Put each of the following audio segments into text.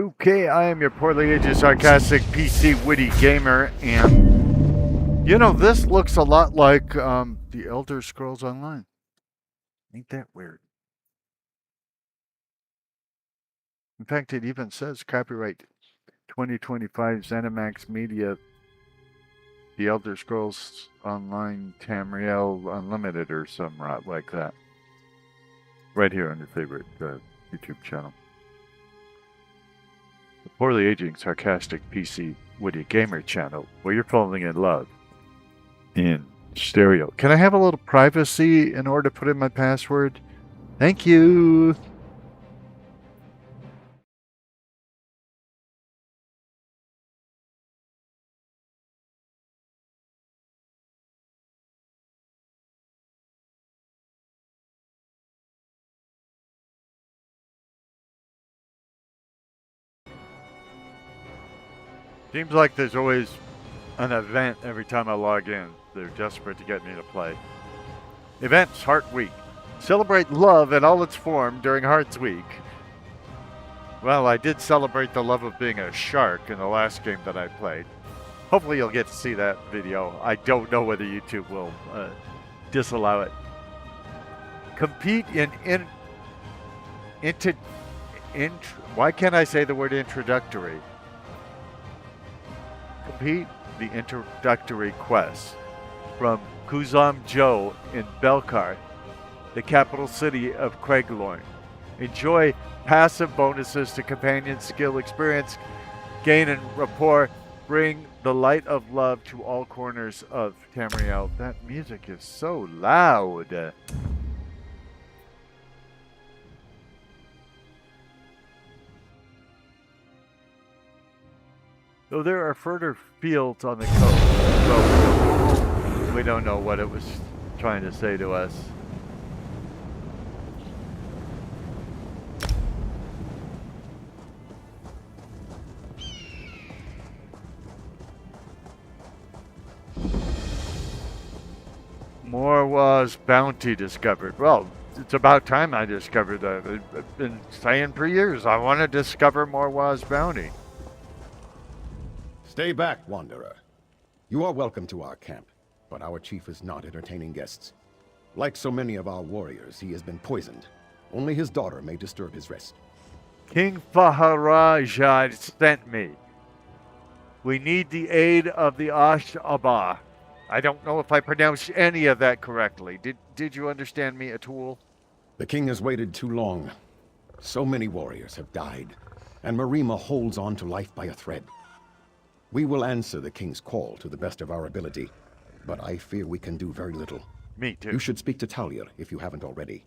Okay, I am your poorly aged, sarcastic, PC, witty gamer, and you know, this looks a lot like the Elder Scrolls Online. Ain't that weird? In fact, it even says copyright 2025 ZeniMax Media, the Elder Scrolls Online Tamriel Unlimited or some rot like that. Right here on your favorite YouTube channel. The poorly aging, sarcastic, PC, witty gamer channel where you're falling in love in stereo. Can I have a little privacy in order to put in my password? Thank you. Seems like there's always an event every time I log in. They're desperate to get me to play. Events, Heart Week. Celebrate love in all its form during Hearts Week. Well, I did celebrate the love of being a shark in the last game that I played. Hopefully you'll get to see that video. I don't know whether YouTube will disallow it. Compete why can't I say the word introductory? Complete the introductory quest from Kuzam Joe in Belkar, the capital city of Craiglorn. Enjoy passive bonuses to companion skill experience, gain and rapport, bring the light of love to all corners of Tamriel. That music is so loud. Though there are further fields on the coast, well, we don't know what it was trying to say to us. Morwa's bounty discovered. Well, it's about time I discovered that. I've been saying for years I want to discover Morwa's bounty. Stay back, Wanderer. You are welcome to our camp, but our chief is not entertaining guests. Like so many of our warriors, he has been poisoned. Only his daughter may disturb his rest. King Faharajah sent me. We need the aid of the Ash'aba. I don't know if I pronounced any of that correctly. Did you understand me, Atul? The king has waited too long. So many warriors have died, and Marima holds on to life by a thread. We will answer the king's call to the best of our ability, but I fear we can do very little. Me too. You should speak to Talia if you haven't already.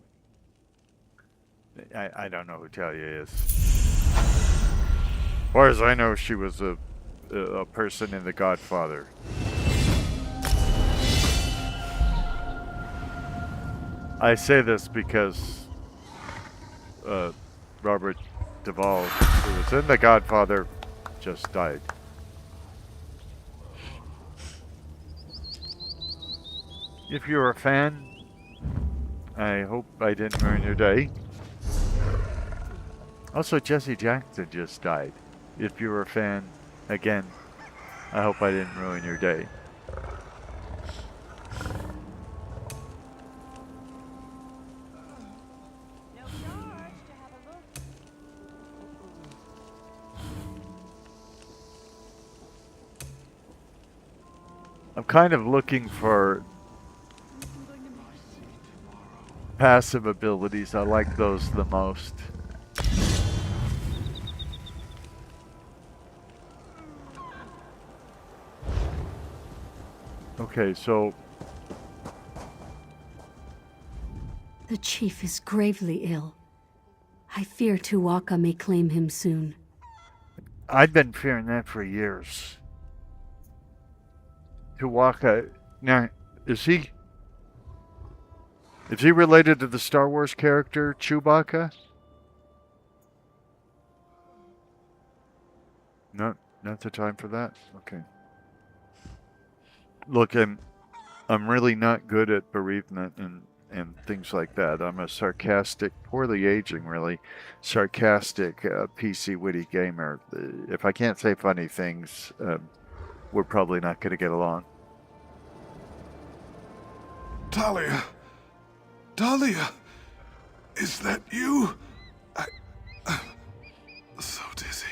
I don't know who Talia is. As far as I know, she was a person in The Godfather. I say this because Robert Duvall, who was in The Godfather, just died. If you're a fan, I hope I didn't ruin your day. Also, Jesse Jackson just died. If you're a fan, again, I hope I didn't ruin your day. I'm kind of looking for passive abilities. I like those the most. Okay, so the chief is gravely ill. I fear Tuwaka may claim him soon. I've been fearing that for years. Tuwaka, now, is he related to the Star Wars character Chewbacca? No, not the time for that? Okay. Look, I'm really not good at bereavement, and and things like that. I'm a sarcastic, poorly aging really, sarcastic PC witty gamer. If I can't say funny things, we're probably not going to get along. Talia! Talia! Is that you? I'm so dizzy.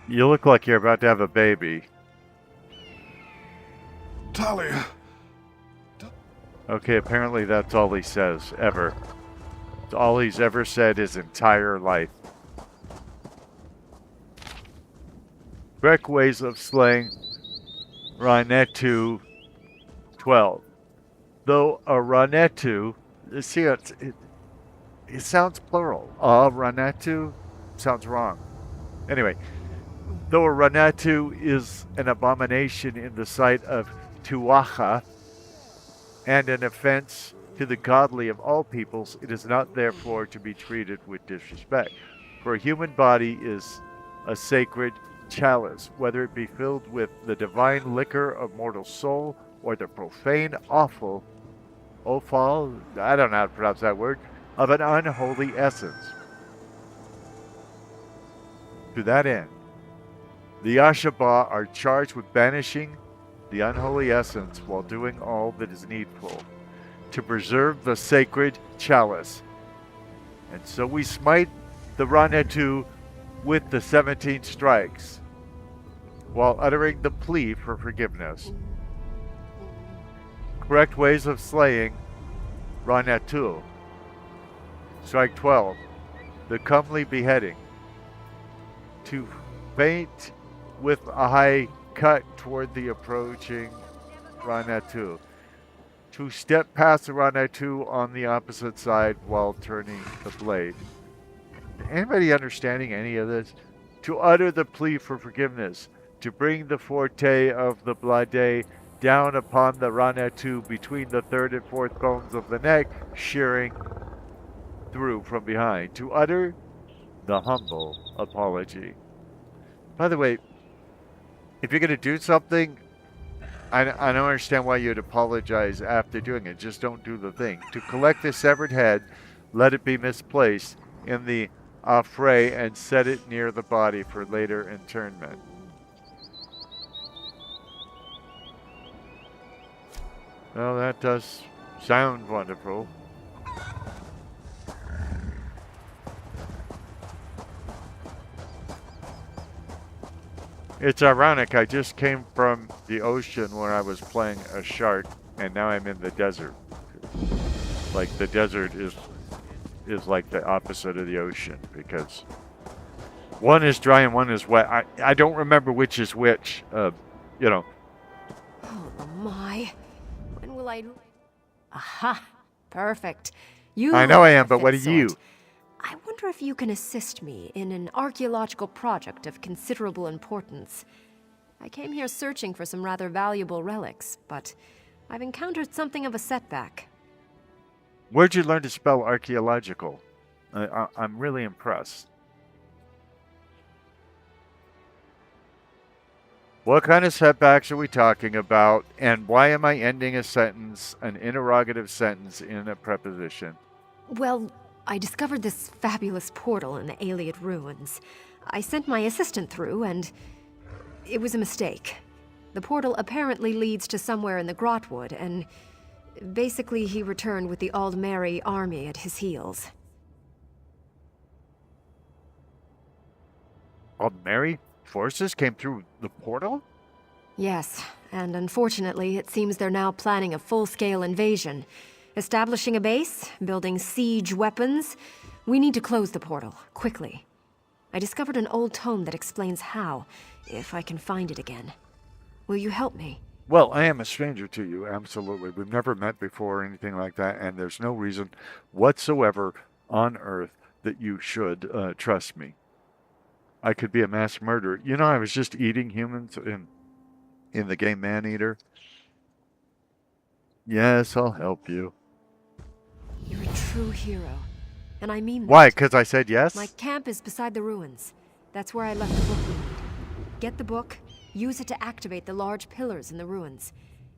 You look like you're about to have a baby. Talia! Okay, apparently that's all he says, ever. It's all he's ever said his entire life. Correct ways of slaying Ranetu 12. Though a Ranetu, see, it sounds plural. Ranetu sounds wrong. Anyway, though a Ranetu is an abomination in the sight of Tuacha, and an offense to the godly of all peoples, it is not therefore to be treated with disrespect. For a human body is a sacred chalice, whether it be filled with the divine liquor of mortal soul, or the profane offal, I don't know how to pronounce that word, of an unholy essence. To that end, the Ashaba are charged with banishing the unholy essence while doing all that is needful to preserve the sacred chalice. And so we smite the Ranetu with the 17 strikes while uttering the plea for forgiveness. Correct ways of slaying Ranetu. Strike 12. The comely beheading. To faint with a high cut toward the approaching Ranetu. To step past the Ranetu on the opposite side while turning the blade. Anybody understanding any of this? To utter the plea for forgiveness. To bring the forte of the blade down upon the Ranetu between the third and fourth bones of the neck, shearing through from behind. To utter the humble apology. By the way, if you're going to do something, I don't understand why you'd apologize after doing it. Just don't do the thing. To collect the severed head, let it be misplaced in the affray and set it near the body for later interment. Well, that does sound wonderful. It's ironic, I just came from the ocean where I was playing a shark, and now I'm in the desert. Like, the desert is like the opposite of the ocean, because one is dry and one is wet. I don't remember which is which, you know. Oh my. When will I... Aha! Perfect. I know I am, but what are you? I wonder if you can assist me in an archaeological project of considerable importance. I came here searching for some rather valuable relics, but I've encountered something of a setback. Where'd you learn to spell archaeological? I'm really impressed. What kind of setbacks are we talking about, and why am I ending a sentence, an interrogative sentence, in a preposition? Well, I discovered this fabulous portal in the Ayleid ruins. I sent my assistant through, and it was a mistake. The portal apparently leads to somewhere in the Grotwood, and basically he returned with the Aldmeri army at his heels. Aldmeri forces came through the portal? Yes, and unfortunately it seems they're now planning a full-scale invasion. Establishing a base, building siege weapons. We need to close the portal, quickly. I discovered an old tome that explains how, if I can find it again. Will you help me? Well, I am a stranger to you, absolutely. We've never met before or anything like that, and there's no reason whatsoever on Earth that you should trust me. I could be a mass murderer. You know, I was just eating humans in the game Maneater. Yes, I'll help you. You're a true hero, and I mean that. Why? Because I said yes? My camp is beside the ruins. That's where I left the book we need. Get the book, use it to activate the large pillars in the ruins.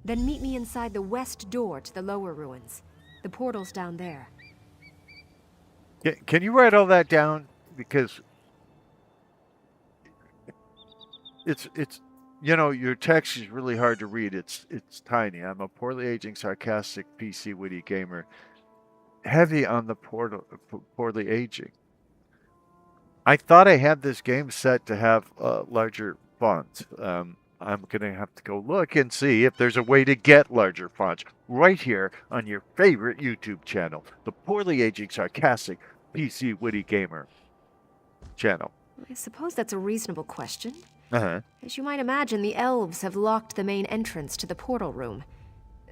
Then meet me inside the west door to the lower ruins. The portal's down there. Can you write all that down? Because it's your text is really hard to read. It's tiny. I'm a poorly aging, sarcastic, PC, witty gamer. Heavy on the poorly aging. I thought I had this game set to have larger fonts. I'm going to have to go look and see if there's a way to get larger fonts right here on your favorite YouTube channel, the poorly aging, sarcastic, PC, witty gamer channel. I suppose that's a reasonable question. Uh-huh. As you might imagine, the elves have locked the main entrance to the portal room.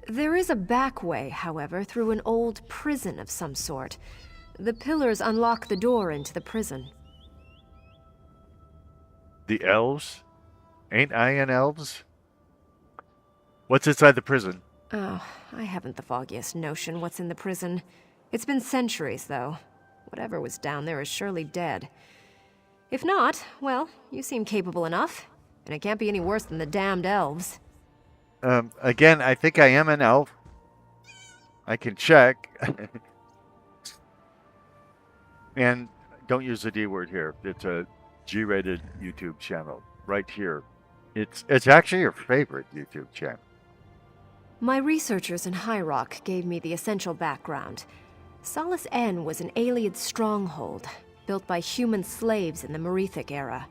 There is a back way, however, through an old prison of some sort. The pillars unlock the door into the prison. The elves? Ain't I an elves? What's inside the prison? Oh, I haven't the foggiest notion what's in the prison. It's been centuries, though. Whatever was down there is surely dead. If not, well, you seem capable enough. And it can't be any worse than the damned elves. Again, I think I am an elf. I can check. And don't use the D word here. It's a G-rated YouTube channel. Right here. It's actually your favorite YouTube channel. My researchers in High Rock gave me the essential background. Solace N was an Ayleid stronghold, built by human slaves in the Merethic era.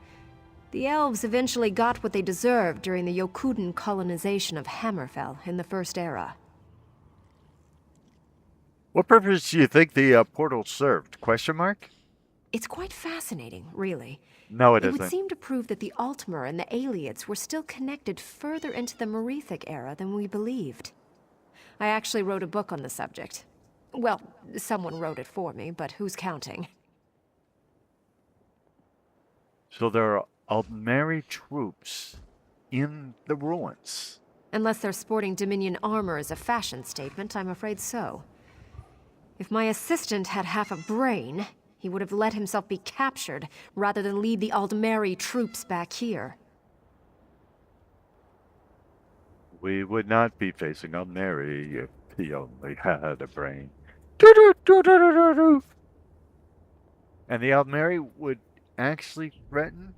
The elves eventually got what they deserved during the Yokuden colonization of Hammerfell in the First Era. What purpose do you think the portal served? Question mark? It's quite fascinating, really. No, it It would isn't. seem to prove that the Altmer and the Ayleids were still connected further into the Merethic era than we believed. I actually wrote a book on the subject. Well, someone wrote it for me, but who's counting? So there are Altmeri troops in the ruins. Unless they're sporting Dominion armor as a fashion statement, I'm afraid so. If my assistant had half a brain, he would have let himself be captured rather than lead the Aldmeri troops back here. We would not be facing Altmeri if he only had a brain. And the Altmeri would actually threaten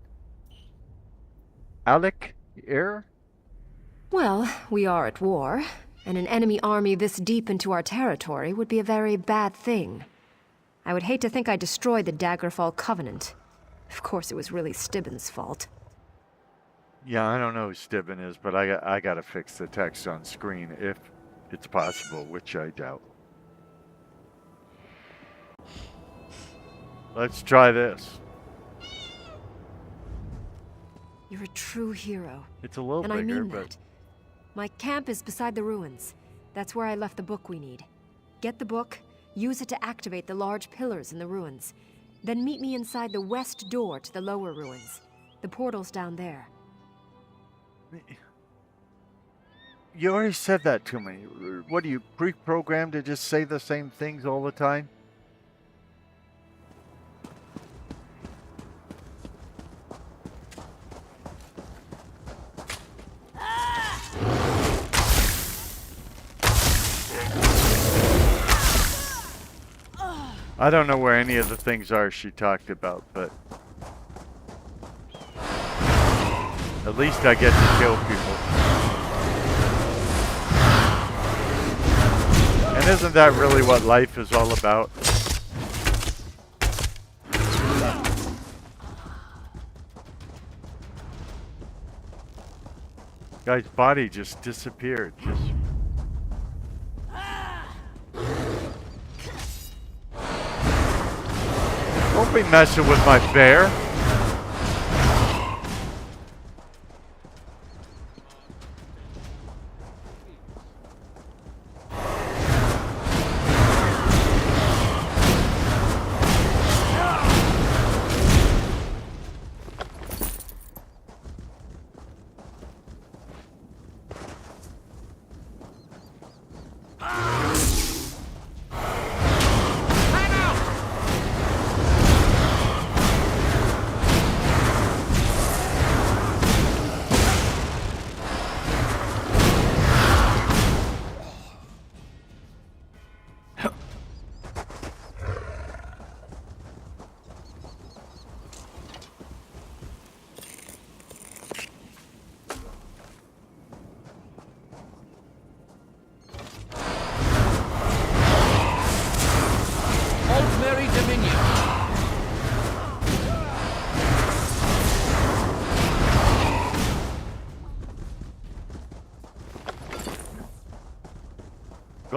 Alec here? Well, we are at war, and an enemy army this deep into our territory would be a very bad thing. I would hate to think I destroyed the Daggerfall Covenant. Of course, it was really Stibben's fault. Yeah, I don't know who Stibben is, but I gotta fix the text on screen if it's possible, which I doubt. Let's try this. You're a true hero. It's a little And I bigger, mean but that. My camp is beside the ruins. That's where I left the book we need. Get the book, use it to activate the large pillars in the ruins. Then meet me inside the west door to the lower ruins. The portal's down there. you already said that to me. What are you, pre-programmed to just say the same things all the time? I don't know where any of the things are she talked about, but at least I get to kill people. And isn't that really what life is all about? Guy's body just disappeared. Don't be messing with my bear.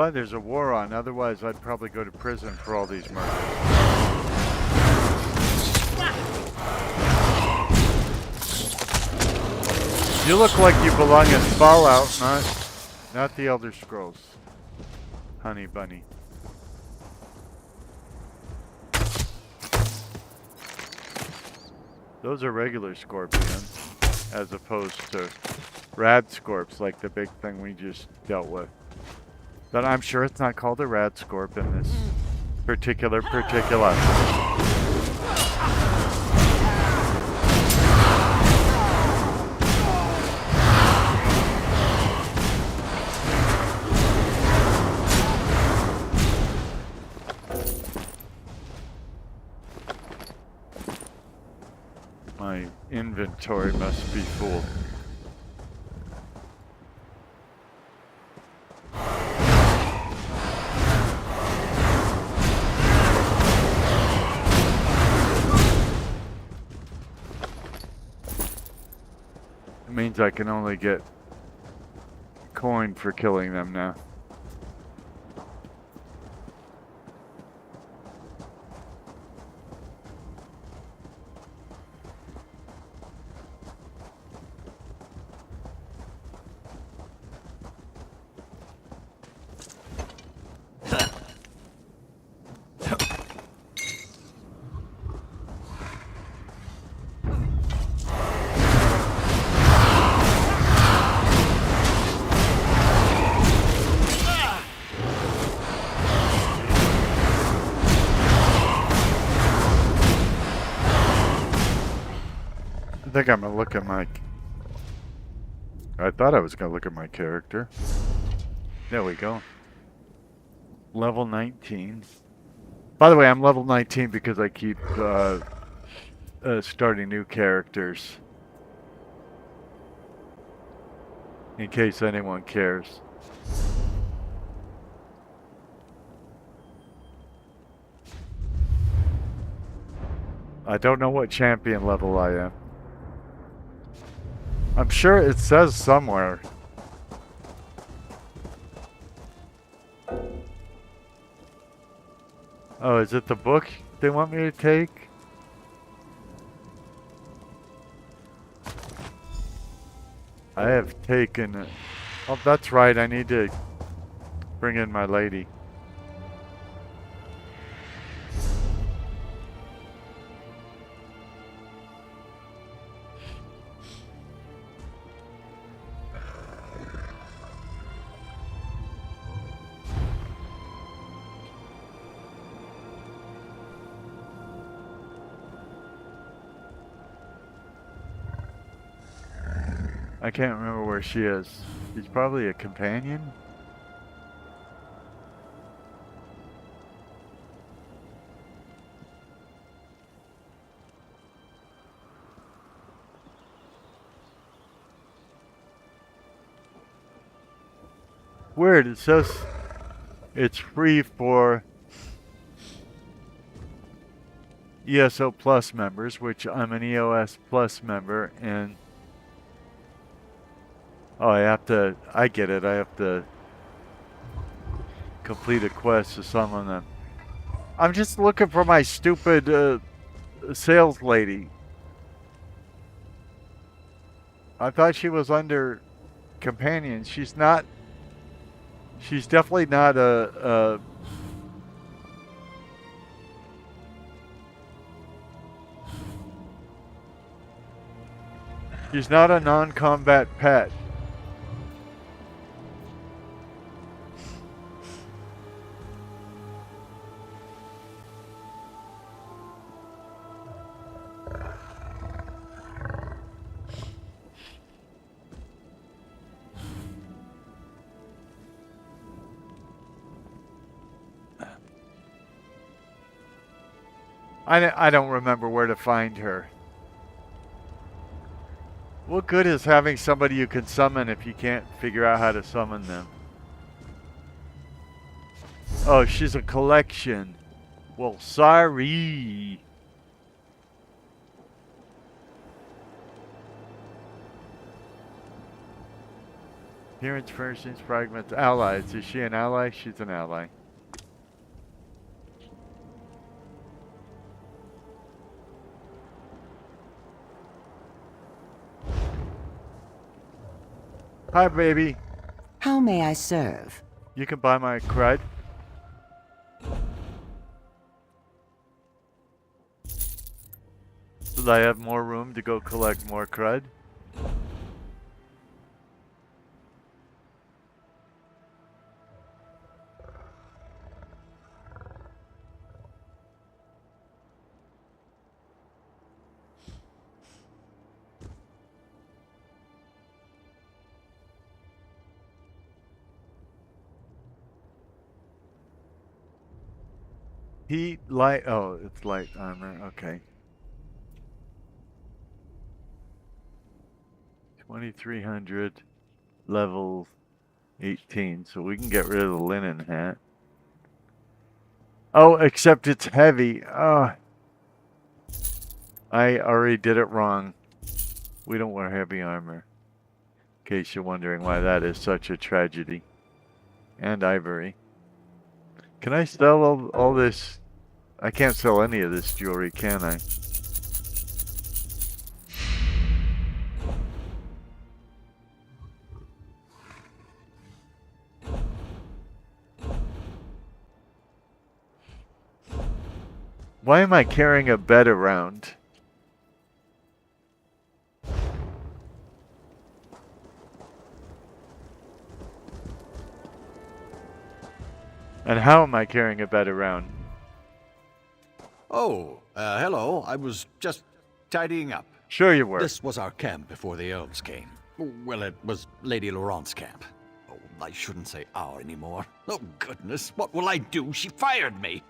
Glad there's a war on, otherwise I'd probably go to prison for all these murders. You look like you belong in Fallout, not the Elder Scrolls. Honey bunny. Those are regular scorpions, as opposed to rad scorps, like the big thing we just dealt with. But I'm sure it's not called a rad scorp in this particular particular. My inventory must be full. It means I can only get coin for killing them now. I think I'm gonna look at my... I thought I was gonna look at my character. There we go. Level 19. By the way, I'm level 19 because I keep starting new characters. In case anyone cares. I don't know what champion level I am. I'm sure it says somewhere. Oh, is it the book they want me to take? I have taken it. Oh, that's right. I need to bring in my lady. I can't remember where she is. She's probably a companion? Weird, it says it's free for ESO Plus members, which I'm an EOS Plus member, and oh, I get it, I have to complete a quest to summon them. I'm just looking for my stupid sales lady. I thought she was under companion. She's not, she's definitely not a she's not a non-combat pet. I don't remember where to find her. What good is having somebody you can summon if you can't figure out how to summon them? Oh, she's a collection. Well, sorry. Appearance, furnishings, fragments, allies. Is she an ally? She's an ally. Hi, baby. How may I serve? You can buy my crud. So that I have more room to go collect more crud. Heat, light, oh, it's light armor, okay. 2300, level 18, so we can get rid of the linen hat. Oh, except it's heavy. Oh, I already did it wrong. We don't wear heavy armor. In case you're wondering why that is such a tragedy. And ivory. Can I sell all this? I can't sell any of this jewelry, can I? Why am I carrying a bed around? And how am I carrying a bed around? Oh, hello. I was just tidying up. Sure you were. This was our camp before the elves came. Well, it was Lady Laurent's camp. Oh, I shouldn't say our anymore. Oh, goodness. What will I do? She fired me.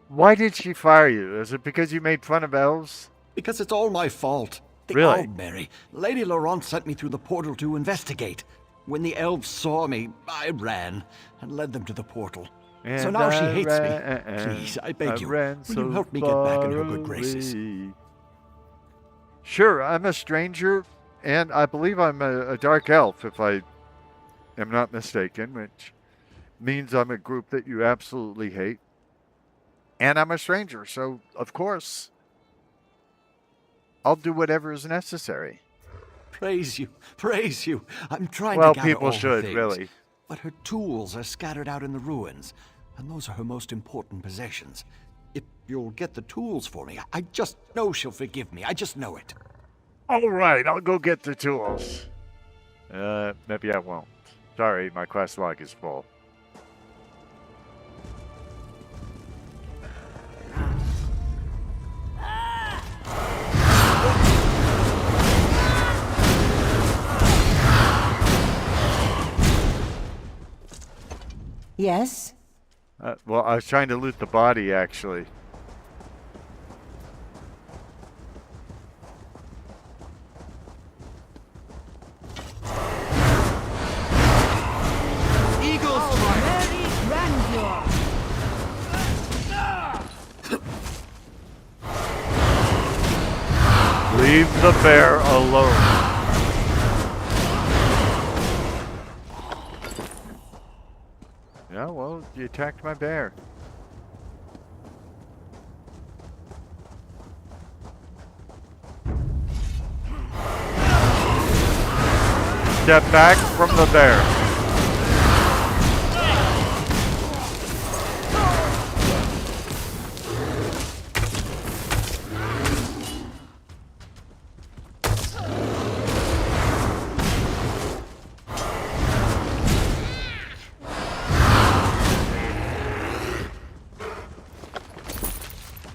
Why did she fire you? Is it because you made fun of elves? Because it's all my fault. The Really? old Mary. Lady Laurent sent me through the portal to investigate. When the elves saw me, I ran and led them to the portal. And so now she I hates ran, me. Please, I beg you. ran Will you help me get back in her good graces? away. Sure, I'm a stranger, and I believe I'm a dark elf, if I am not mistaken, which means I'm a group that you absolutely hate. And I'm a stranger, so of course, I'll do whatever is necessary. Praise you, praise you. I'm trying Well, to gather people all her should, things, really. But her tools are scattered out in the ruins, and those are her most important possessions. If you'll get the tools for me, I just know she'll forgive me. I just know it. All right, I'll go get the tools. Maybe I won't. Sorry, my quest log is full. Yes? Well, I was trying to loot the body, actually. Eagles Mary grandeur. Leave the bear alone. Yeah, well, you attacked my bear. Step back from the bear.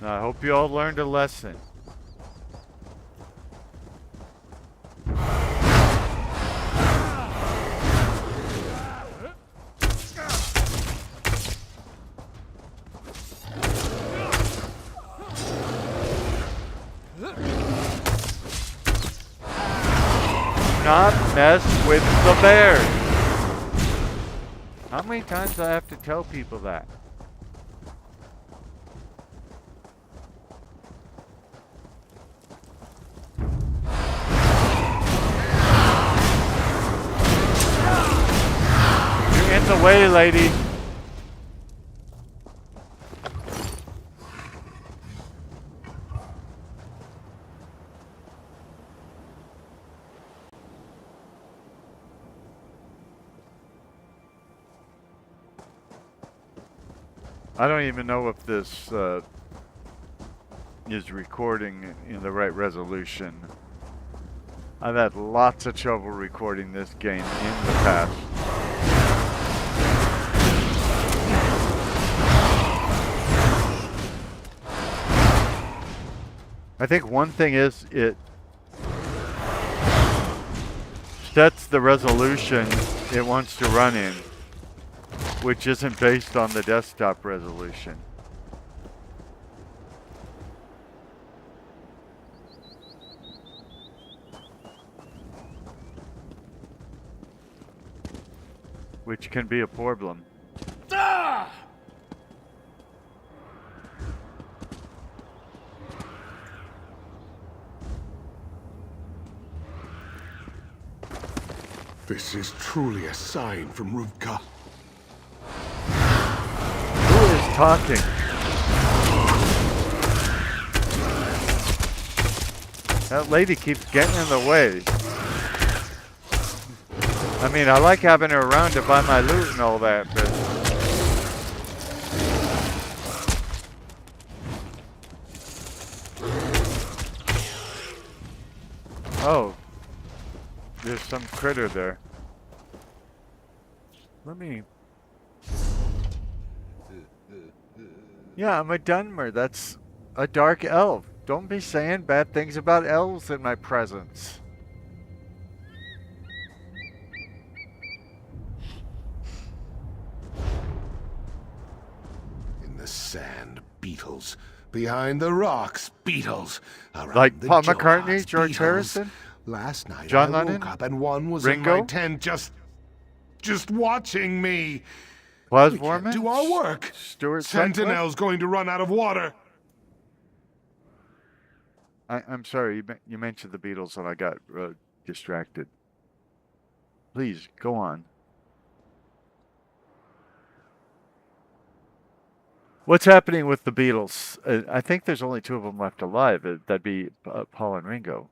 I hope you all learned a lesson. Not mess with the bears. How many times do I have to tell people that? the way, lady. I don't even know if this is recording in the right resolution. I've had lots of trouble recording this game in the past. I think one thing is it sets the resolution it wants to run in, which isn't based on the desktop resolution. Which can be a problem. This is truly a sign from Ruvka. Who is talking? That lady keeps getting in the way. I mean, I like having her around to buy my loot and all that, but... Oh. There's some critter there. Let me... Yeah, I'm a Dunmer. That's a dark elf. Don't be saying bad things about elves in my presence. In the sand, beetles. Behind the rocks, beetles. Around Like the Paul jaws, McCartney, George beetles. Harrison? Last night John I Lennon? woke up and one was Ringo? in my tent just watching me. Buzz We can't Warman? do our work. Stuart Sentinel's going to run out of water. I'm sorry, you mentioned the Beatles and I got distracted. Please, go on. What's happening with the Beatles? I think there's only two of them left alive. That'd be Paul and Ringo.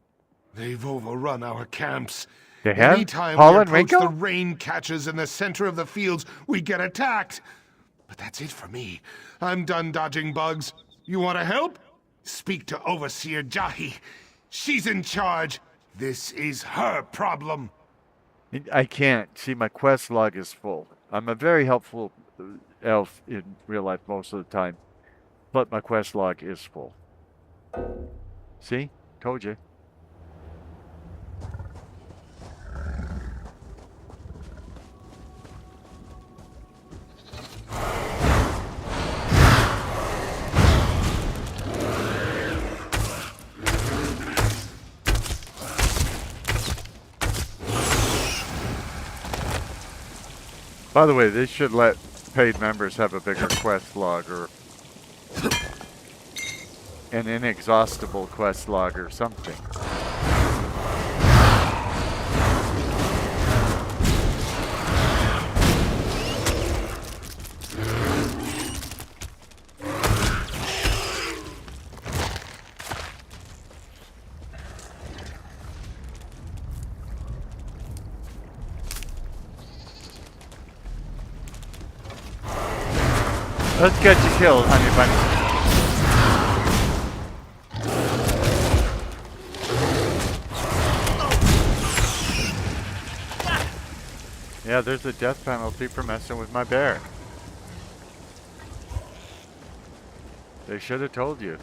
They've overrun our camps. They have? Anytime Paul we and approach Ringo? the rain catches in the center of the fields, we get attacked. But that's it for me. I'm done dodging bugs. You want to help? Speak to Overseer Jahi. She's in charge. This is her problem. I can't. See, my quest log is full. I'm a very helpful elf in real life most of the time, but my quest log is full. See? Told you. By the way, they should let paid members have a bigger quest log or an inexhaustible quest log or something. Let's get you killed, honey bunny. Yeah, there's a death penalty for messing with my bear. They should have told you.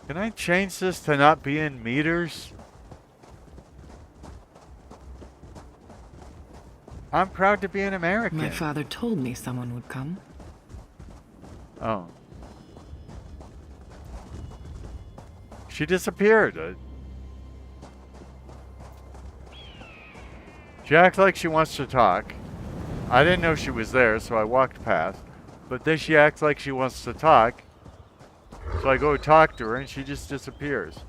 Can I change this to not be in meters? I'm proud to be an American. My father told me someone would come. Oh. She disappeared. She acts like she wants to talk. I didn't know she was there, so I walked past. But then she acts like she wants to talk. So I go talk to her and she just disappears.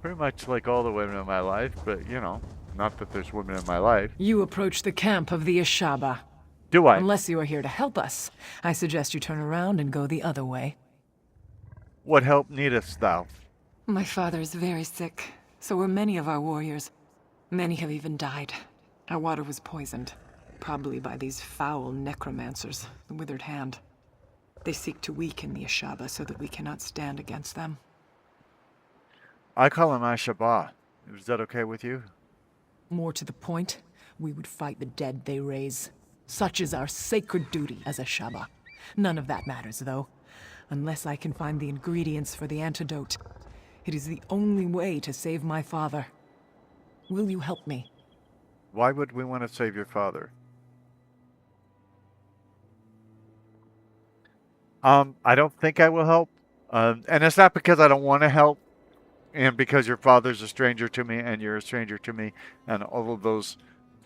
Pretty much like all the women in my life, but you know, not that there's women in my life. You approach the camp of the Ashaba. Do I? Unless you are here to help us, I suggest you turn around and go the other way. What help needest thou? My father is very sick. So were many of our warriors. Many have even died. Our water was poisoned. Probably by these foul necromancers, the Withered Hand. They seek to weaken the Ashaba so that we cannot stand against them. I call him Ashaba. Is that okay with you? More to the point, we would fight the dead they raise. Such is our sacred duty as Ashaba. None of that matters, though. Unless I can find the ingredients for the antidote. It is the only way to save my father. Will you help me? Why would we want to save your father? I don't think I will help. And it's not because I don't want to help. And because your father's a stranger to me and you're a stranger to me. And all of those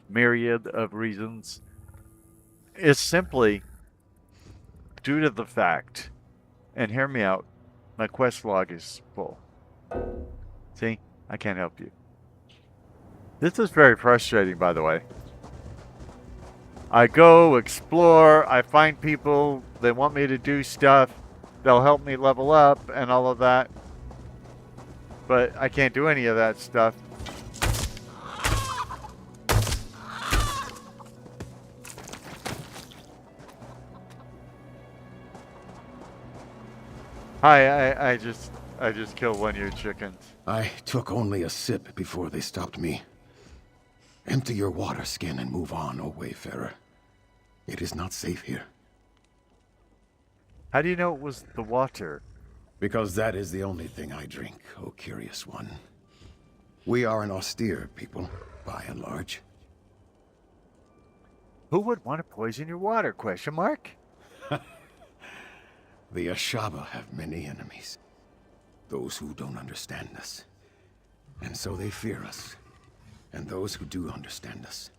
myriad of reasons. It's simply due to the fact, and hear me out, my quest log is full. See? I can't help you. This is very frustrating, by the way. I go, explore, I find people, they want me to do stuff, they'll help me level up and all of that. But I can't do any of that stuff. Hi, I just killed one of your chickens. I took only a sip before they stopped me. Empty your water skin and move on, O wayfarer. It is not safe here. How do you know it was the water? Because that is the only thing I drink, O curious one. We are an austere people, by and large. Who would want to poison your water, question mark? The Ashaba have many enemies. Those who don't understand us. And so they fear us. And those who do understand us.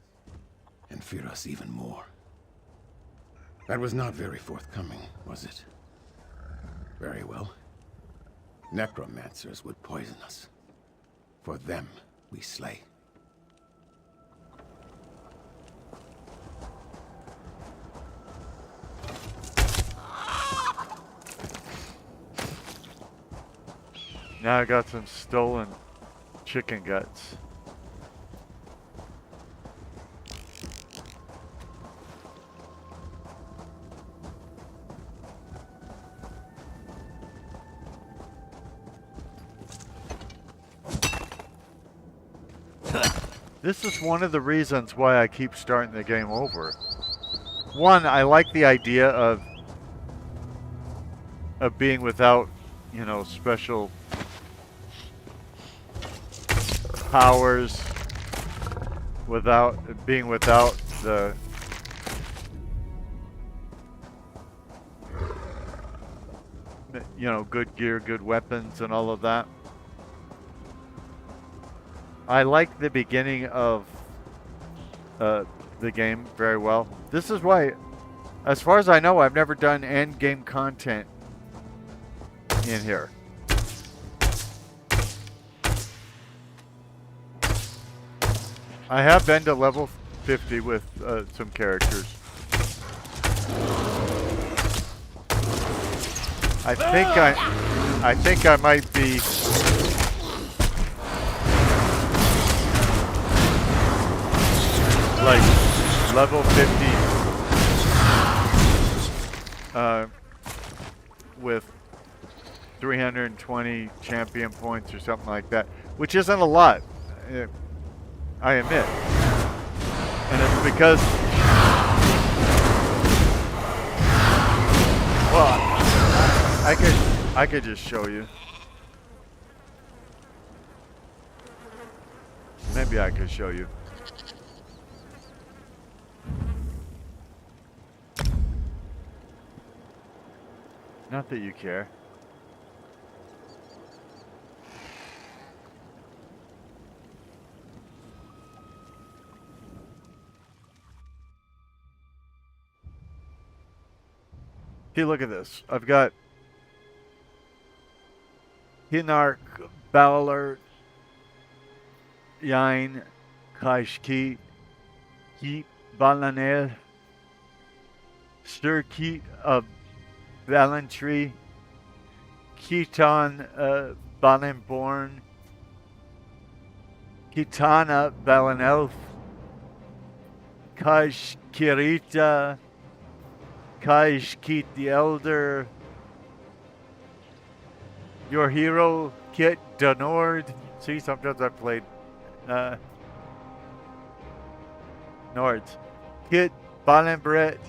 And fear us even more. That was not very forthcoming, was it? Very well. Necromancers would poison us. For them, we slay. Now I got some stolen chicken guts. This is one of the reasons why I keep starting the game over. One, I like the idea of being without, you know, special powers, without the you know, good gear, good weapons and all of that. I like the beginning of the game very well. This is why, as far as I know, I've never done end game content in here. I have been to level 50 with some characters. I think I might be like level 50 with 320 champion points or something like that, which isn't a lot, I admit. And it's because, well, I could just show you. Maybe I could show you. Not that you care. See, look at this. I've got Hinark Baller Yain Kashki Keep Balanel Sturkey of Valentry Keaton Balenborn Kitana Balanelf Kaish Kirita Kaish Keat the Elder Your Hero Kit Denord. See, sometimes I've played Nords. Kit Balenbret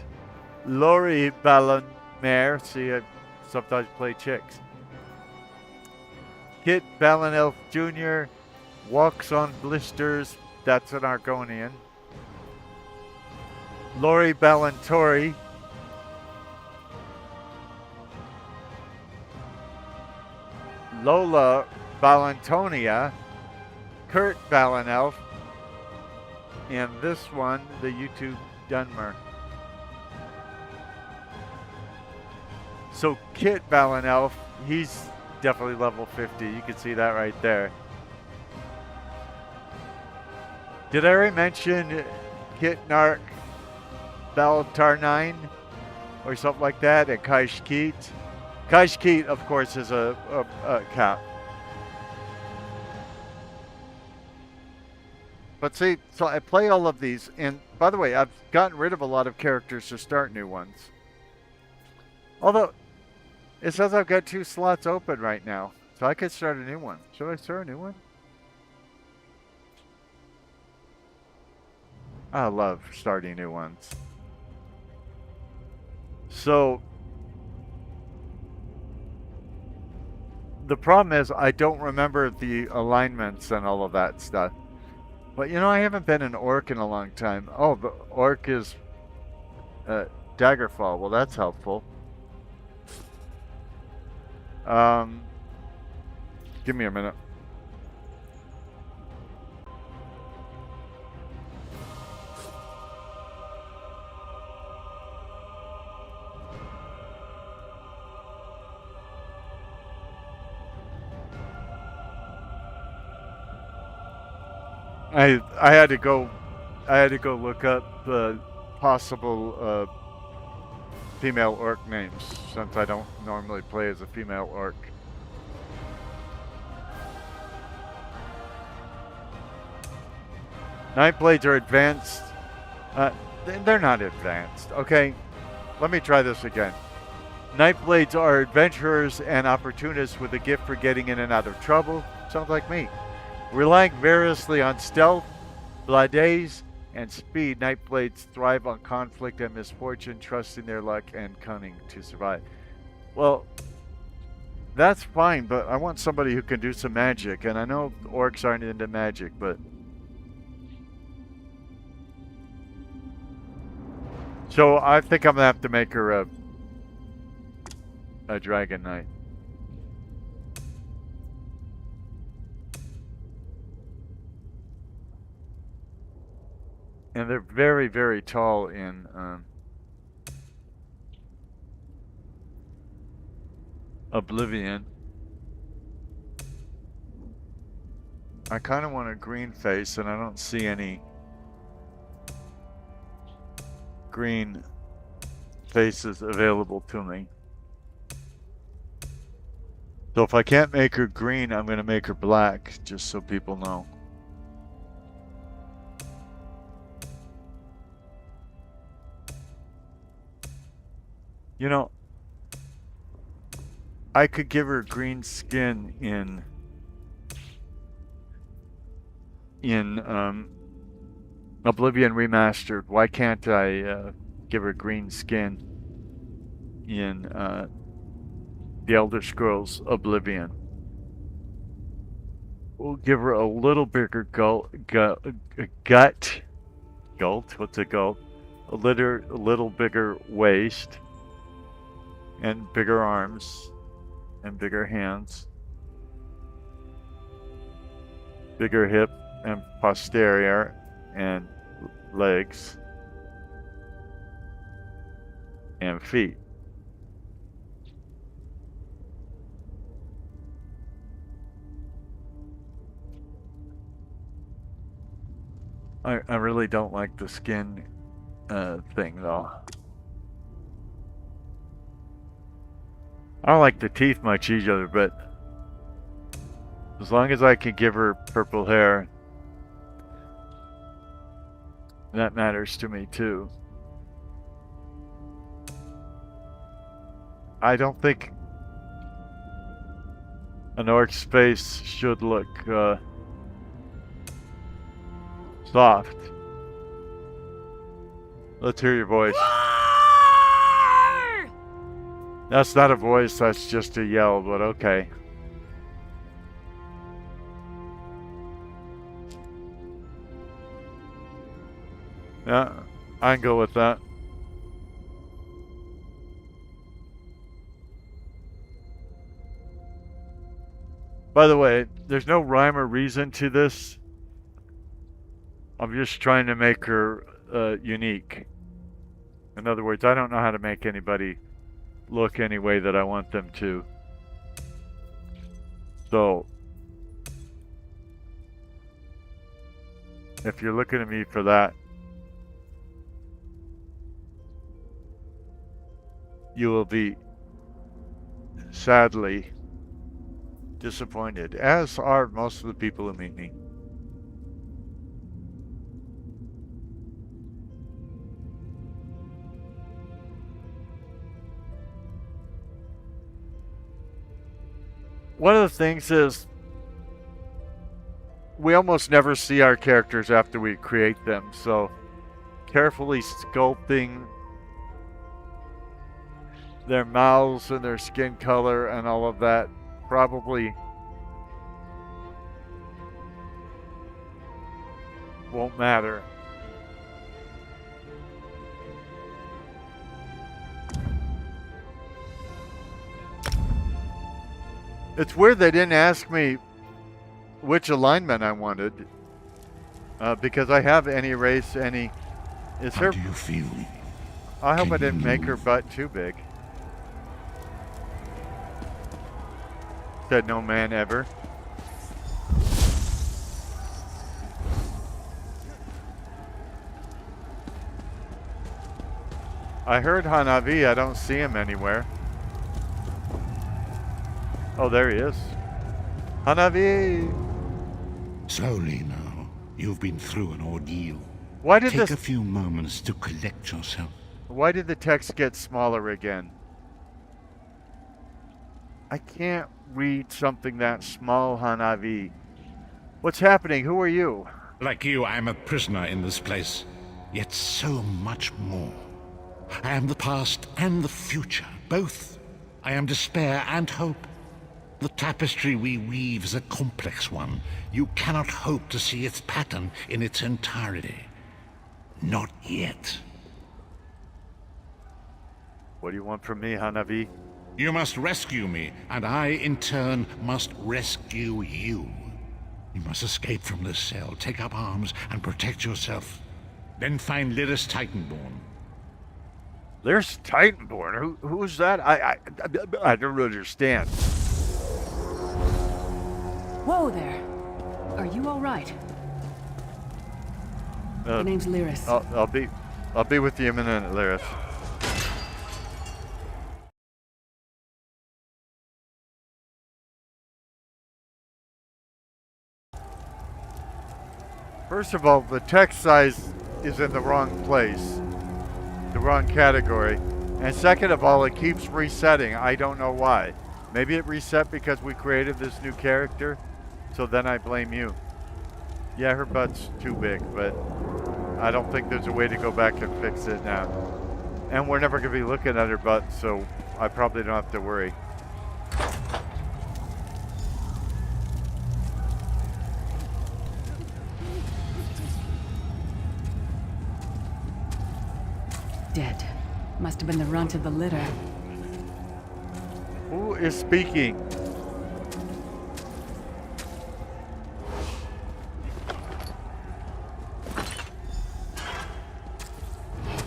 Lori Balanmare. See, I sometimes play chicks. Kit Balanelf Jr. Walks on Blisters. That's an Argonian. Lori Balantori. Lola Balantonia. Kurt Balanelf. And this one, the YouTube Dunmer. So Kit Balanelf, he's definitely level 50. You can see that right there. Did I already mention Kit Nark Baltar9 or something like that? And Kaish Keat, of course, is a cat. But see, so I play all of these, and by the way, I've gotten rid of a lot of characters to start new ones. Although, it says I've got 2 slots open right now, so I could start a new one. Should I start a new one? I love starting new ones. So, the problem is I don't remember the alignments and all of that stuff. But you know, I haven't been an orc in a long time. Oh, the orc is Daggerfall. Well, that's helpful. Give me a minute. I had to go look up possible female orc names, since I don't normally play as a female orc. Nightblades are advanced. They're not advanced, okay? Let me try this again. Nightblades are adventurers and opportunists with a gift for getting in and out of trouble. Sounds like me. Relying variously on stealth, blades, and speed, Nightblades thrive on conflict and misfortune, trusting their luck and cunning to survive. Well, that's fine, but I want somebody who can do some magic, and I know orcs aren't into magic, but... So I think I'm gonna have to make her a Dragon Knight. And they're very, very tall in Oblivion. I kind of want a green face, and I don't see any green faces available to me. So if I can't make her green, I'm going to make her black, just so people know. You know, I could give her green skin in Oblivion Remastered. Why can't I give her green skin in The Elder Scrolls Oblivion? We'll give her a little bigger gut. Gult? What's a gult? A little bigger waist. And bigger arms. And bigger hands. Bigger hip and posterior. And legs. And feet. I really don't like the skin thing, though. I don't like the teeth much either, but as long as I can give her purple hair, that matters to me too. I don't think an orc's face should look soft. Let's hear your voice. That's not a voice, that's just a yell, but okay. Yeah, I can go with that. By the way, there's no rhyme or reason to this. I'm just trying to make her unique. In other words, I don't know how to make anybody look any way that I want them to. So, if you're looking at me for that, you will be sadly disappointed, as are most of the people who meet me. One of the things is we almost never see our characters after we create them, so carefully sculpting their mouths and their skin color and all of that probably won't matter. It's weird they didn't ask me which alignment I wanted, because I have any race, any... Is How her... do you feel? I hope I Can didn't you make her move? butt too big. Said no man ever. I heard Hanavi, I don't see him anywhere. Oh, there he is. Hanavi! Slowly now. You've been through an ordeal. Why did Take this... a few moments to collect yourself. Why did the text get smaller again? I can't read something that small, Hanavi. What's happening? Who are you? Like you, I am a prisoner in this place. Yet so much more. I am the past and the future, both. I am despair and hope. The tapestry we weave is a complex one. You cannot hope to see its pattern in its entirety. Not yet. What do you want from me, Hanavi? You must rescue me, and I, in turn, must rescue you. You must escape from this cell, take up arms, and protect yourself. Then find Lyris Titanborn. There's Titanborn. Who's that? I don't understand. Whoa there. Are you all right? The name's Lyris. I'll be with you in a minute, Lyris. First of all, the text size is in the wrong place, the wrong category. And second of all, it keeps resetting. I don't know why. Maybe it reset because we created this new character, so then I blame you. Yeah, her butt's too big, but I don't think there's a way to go back and fix it now. And we're never going to be looking at her butt, so I probably don't have to worry. Dead. Must have been the runt of the litter. Who is speaking?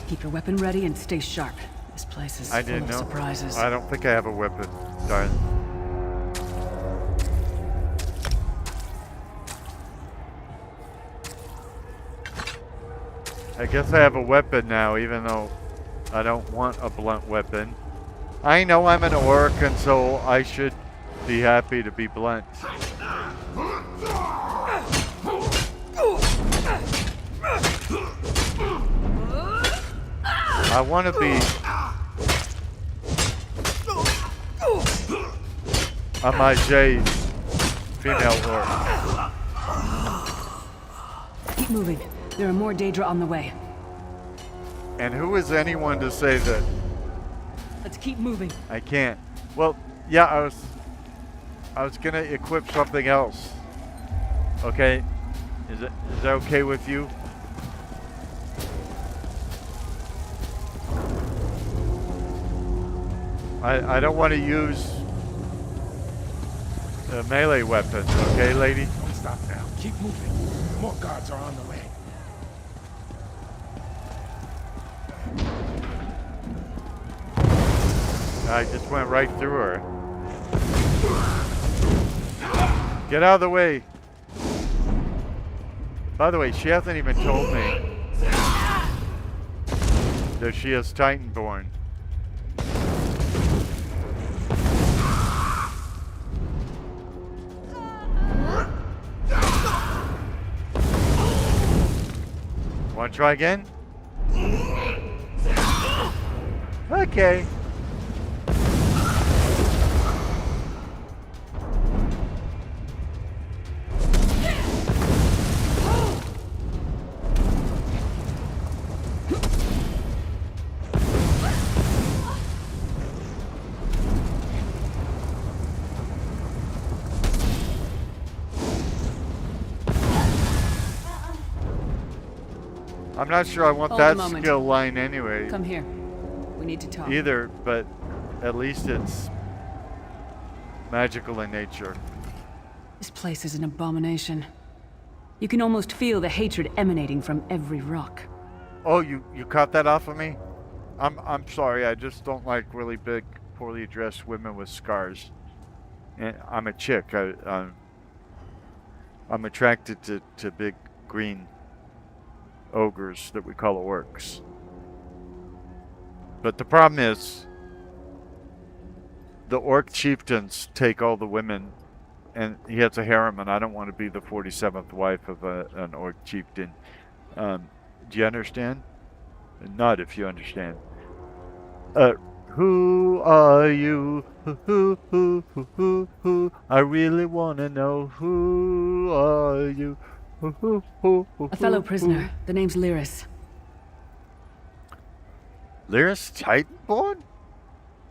Keep your weapon ready and stay sharp. This place is I full didn't of know. surprises. I don't think I have a weapon. Darn. I guess I have a weapon now, even though I don't want a blunt weapon. I know I'm an orc, and so I should be happy to be blunt. I want to be a Majay female orc. Keep moving. There are more Daedra on the way. And who is anyone to say that Let's keep moving. I can't? Well, yeah, I was gonna equip something else. Okay, is that okay with you? I don't want to use melee weapons. Okay, lady. Don't stop now. Keep moving. More guards are on the way. I just went right through her. Get out of the way. By the way, she hasn't even told me that she is Titanborn. Want to try again? Okay. I'm not sure I want Hold a that moment. skill line anyway. Come here. We need to talk. Either, but at least it's magical in nature. This place is an abomination. You can almost feel the hatred emanating from every rock. Oh, you caught that off of me? I'm sorry, I just don't like really big, poorly dressed women with scars. And I'm a chick. I'm attracted to big green ogres that we call orcs. But the problem is, the orc chieftains take all the women, and he has a harem, and I don't want to be the 47th wife of an orc chieftain. Do you understand? Not if you understand. Who are you? Who? I really want to know, who are you? A fellow prisoner. The name's Lyris. Lyris Titanborn?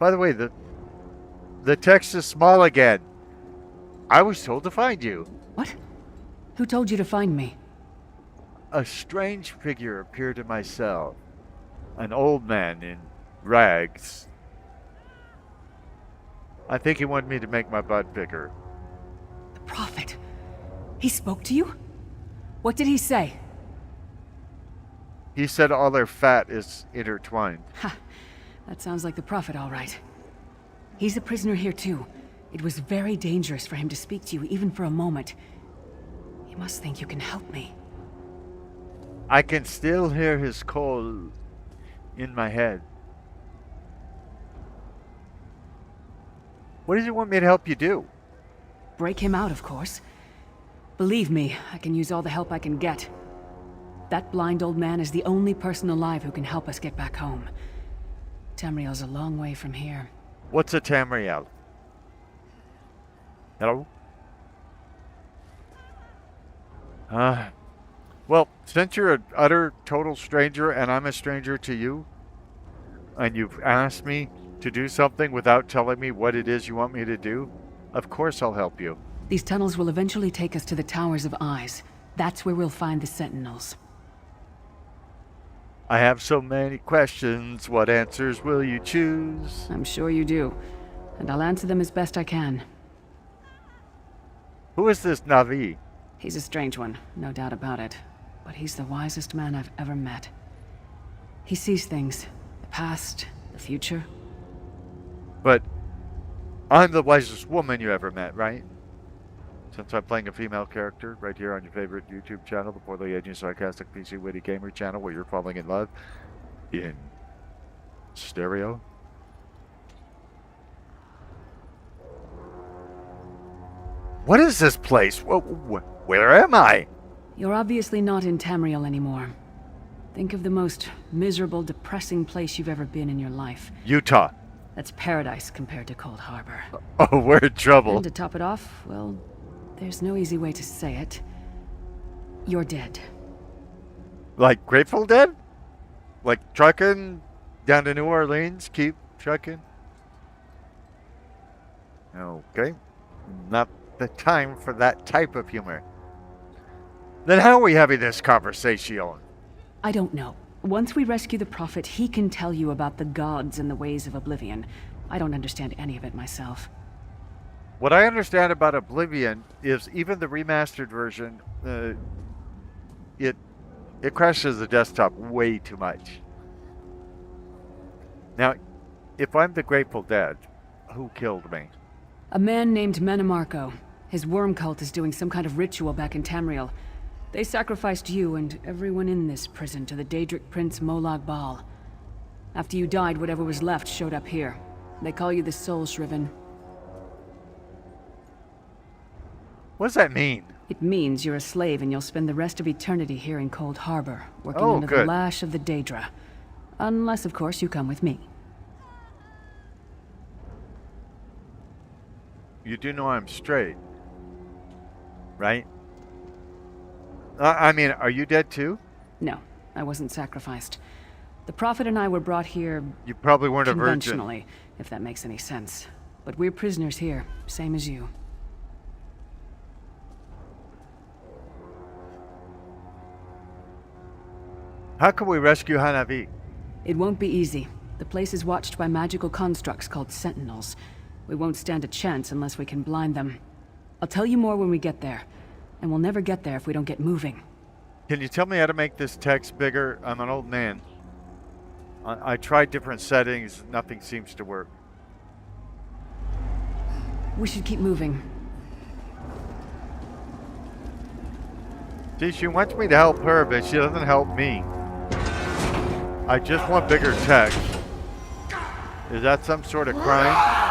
By the way, the text is small again. I was told to find you. What? Who told you to find me? A strange figure appeared in my cell. An old man in rags. I think he wanted me to make my butt bigger. The Prophet. He spoke to you? What did he say? He said all their fat is intertwined. Ha! That sounds like the Prophet, all right. He's a prisoner here too. It was very dangerous for him to speak to you, even for a moment. He must think you can help me. I can still hear his call in my head. What does he want me to help you do? Break him out, of course. Believe me, I can use all the help I can get. That blind old man is the only person alive who can help us get back home. Tamriel's a long way from here. What's a Tamriel? Hello? Well, since you're an utter, total stranger and I'm a stranger to you, and you've asked me to do something without telling me what it is you want me to do, of course I'll help you. These tunnels will eventually take us to the Towers of Eyes. That's where we'll find the Sentinels. I have so many questions. What answers will you choose? I'm sure you do. And I'll answer them as best I can. Who is this Navi? He's a strange one, no doubt about it. But he's the wisest man I've ever met. He sees things. The past, the future. But I'm the wisest woman you ever met, right? Since I'm playing a female character right here on your favorite YouTube channel, the Poorly Aging Sarcastic PC Witty Gamer channel, where you're falling in love in stereo. What is this place? Where am I? You're obviously not in Tamriel anymore. Think of the most miserable, depressing place you've ever been in your life. Utah. That's paradise compared to Cold Harbor. Oh, we're in trouble. And to top it off, well, there's no easy way to say it. You're dead. Like Grateful Dead? Like trucking down to New Orleans, keep trucking? Okay. Not the time for that type of humor. Then how are we having this conversation? I don't know. Once we rescue the Prophet, he can tell you about the gods and the ways of Oblivion. I don't understand any of it myself. What I understand about Oblivion is even the remastered version, it crashes the desktop way too much. Now, if I'm the Grateful Dead, who killed me? A man named Menemarco. His worm cult is doing some kind of ritual back in Tamriel. They sacrificed you and everyone in this prison to the Daedric Prince Molag Bal. After you died, whatever was left showed up here. They call you the Soul Shriven. What does that mean? It means you're a slave and you'll spend the rest of eternity here in Cold Harbor, working under the lash of the Daedra. Unless, of course, you come with me. You do know I'm straight, right? I mean, are you dead too? No, I wasn't sacrificed. The Prophet and I were brought here... You probably weren't a virgin. Conventionally, if that makes any sense. But we're prisoners here, same as you. How can we rescue Hanavi? It won't be easy. The place is watched by magical constructs called Sentinels. We won't stand a chance unless we can blind them. I'll tell you more when we get there. And we'll never get there if we don't get moving. Can you tell me how to make this text bigger? I'm an old man. I tried different settings. Nothing seems to work. We should keep moving. See, she wants me to help her, but she doesn't help me. I just want bigger text. Is that some sort of crime?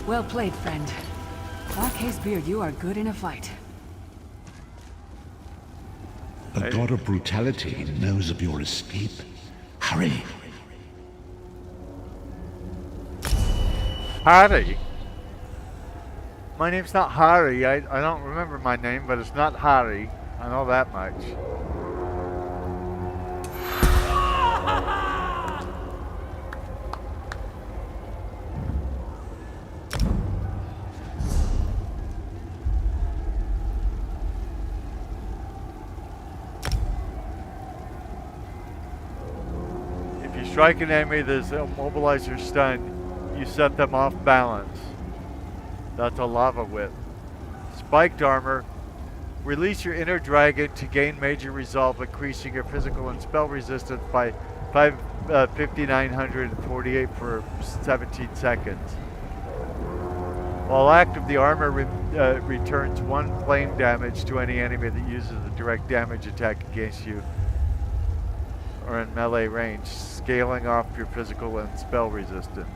Well played, friend. Darkhaze Beard, you are good in a fight. The god of brutality knows of your escape. Hurry. Harry? My name's not Harry. I don't remember my name, but it's not Harry. I know that much. Strike an enemy that is immobilized or stunned, you set them off balance. That's a lava whip. Spiked armor. Release your inner dragon to gain major resolve, increasing your physical and spell resistance by 5,948 for 17 seconds. While active, the armor returns 1 flame damage to any enemy that uses a direct damage attack against you or in melee range, scaling off your physical and spell resistance.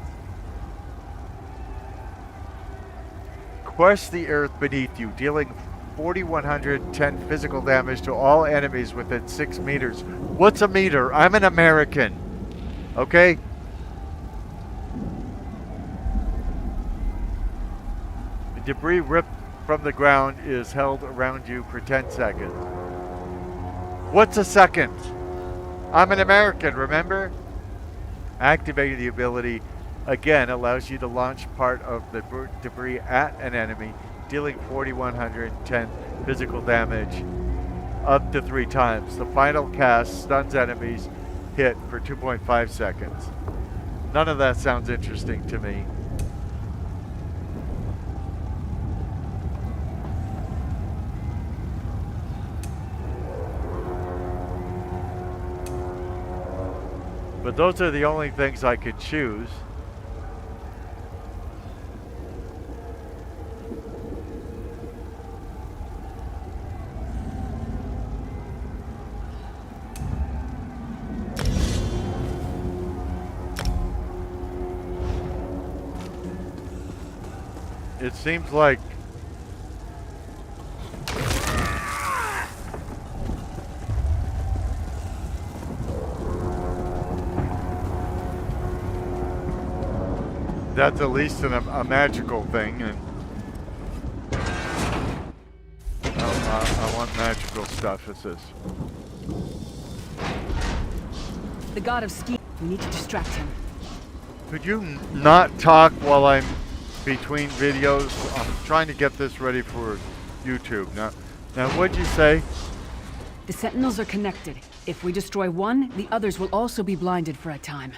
Crush the earth beneath you, dealing 4,110 physical damage to all enemies within 6 meters. What's a meter? I'm an American. Okay? The debris ripped from the ground is held around you for 10 seconds. What's a second? I'm an American, remember? Activating the ability again allows you to launch part of the debris at an enemy, dealing 4,110 physical damage up to 3 times. The final cast stuns enemies hit for 2.5 seconds. None of that sounds interesting to me. But those are the only things I could choose. It seems like that's at least a magical thing, and I want magical stuff. It's this. The god of ski. We need to distract him. Could you not talk while I'm between videos? I'm trying to get this ready for YouTube. Now, what'd you say? The sentinels are connected. If we destroy one, the others will also be blinded for a time.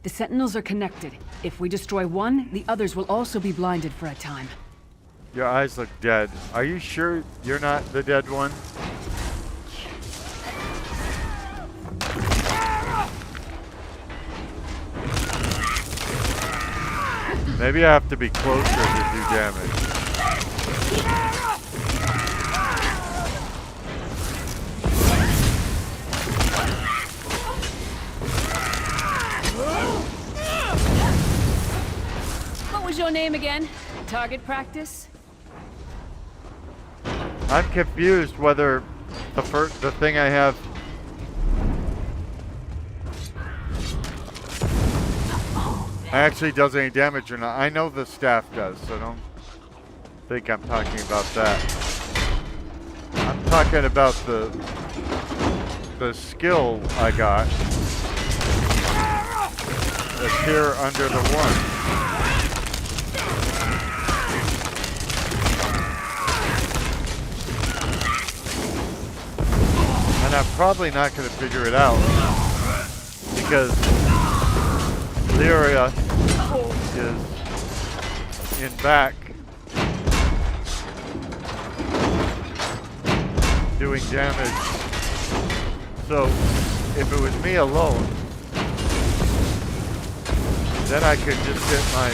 The sentinels are connected. If we destroy one, the others will also be blinded for a time. Your eyes look dead. Are you sure you're not the dead one? Maybe I have to be closer to do damage. What was your name again? Target practice? I'm confused whether the thing I have actually does any damage or not. I know the staff does, so don't think I'm talking about that. I'm talking about the skill I got that's here under the one. And I'm probably not going to figure it out because Lyria is in back doing damage. So if it was me alone, then I could just get my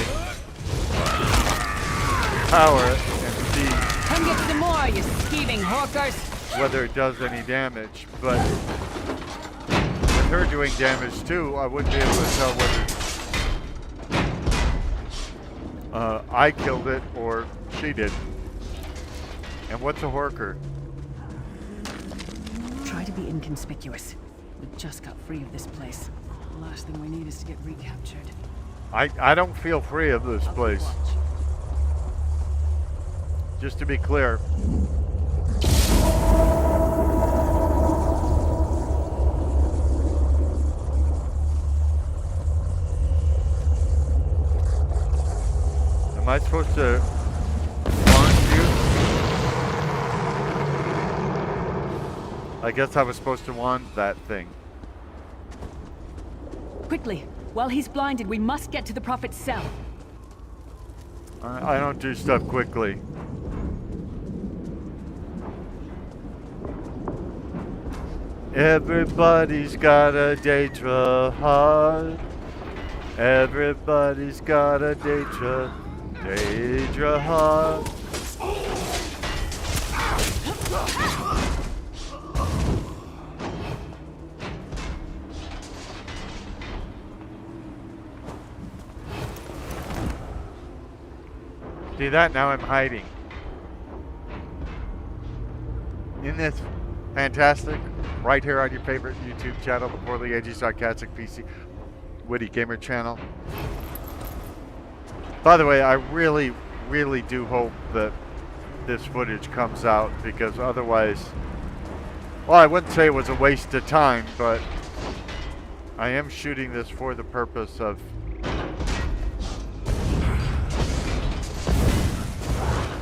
power and see. Come get some more, you skeeving hawkers. Whether it does any damage, but with her doing damage too, I wouldn't be able to tell whether I killed it or she did. And what's a horker? Try to be inconspicuous. We just got free of this place. The last thing we need is to get recaptured. I don't feel free of this place. Just to be clear. Am I supposed to launch you? I guess I was supposed to wand that thing. Quickly! While he's blinded, we must get to the Prophet's cell. I don't do stuff quickly. Everybody's got a Daedra heart. Everybody's got a Daedra heart. See that? Now I'm hiding. Isn't this fantastic? Right here on your favorite YouTube channel, the Poorly Edgy Sarcastic PC. Witty Gamer channel. By the way, I really, really do hope that this footage comes out, because otherwise, well, I wouldn't say it was a waste of time, but I am shooting this for the purpose of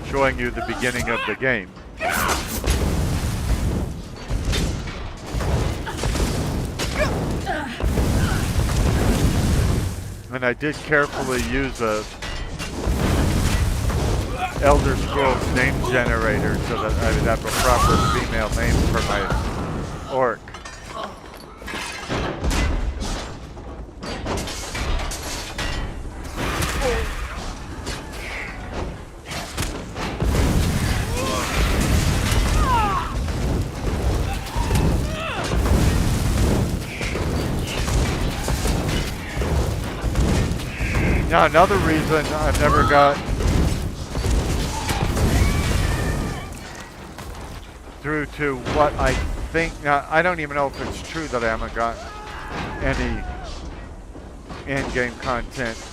showing you the beginning of the game. And I did carefully use a Elder Scrolls name generator so that I would have a proper female name for my orc. Now, another reason I've never got through to what I think, now I don't even know if it's true that I haven't got any in-game content,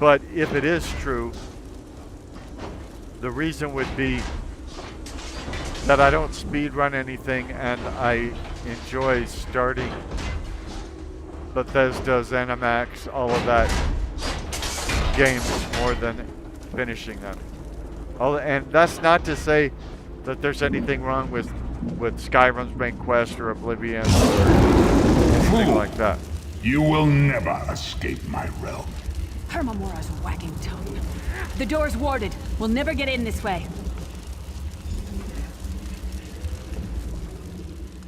but if it is true, the reason would be that I don't speedrun anything, and I enjoy starting Bethesda's Animax, all of that games more than finishing them. And that's not to say that there's anything wrong with Skyrim's main quest or Oblivion or anything like that. You will never escape my realm. Hermamora's wagging tongue. The door's warded. We'll never get in this way.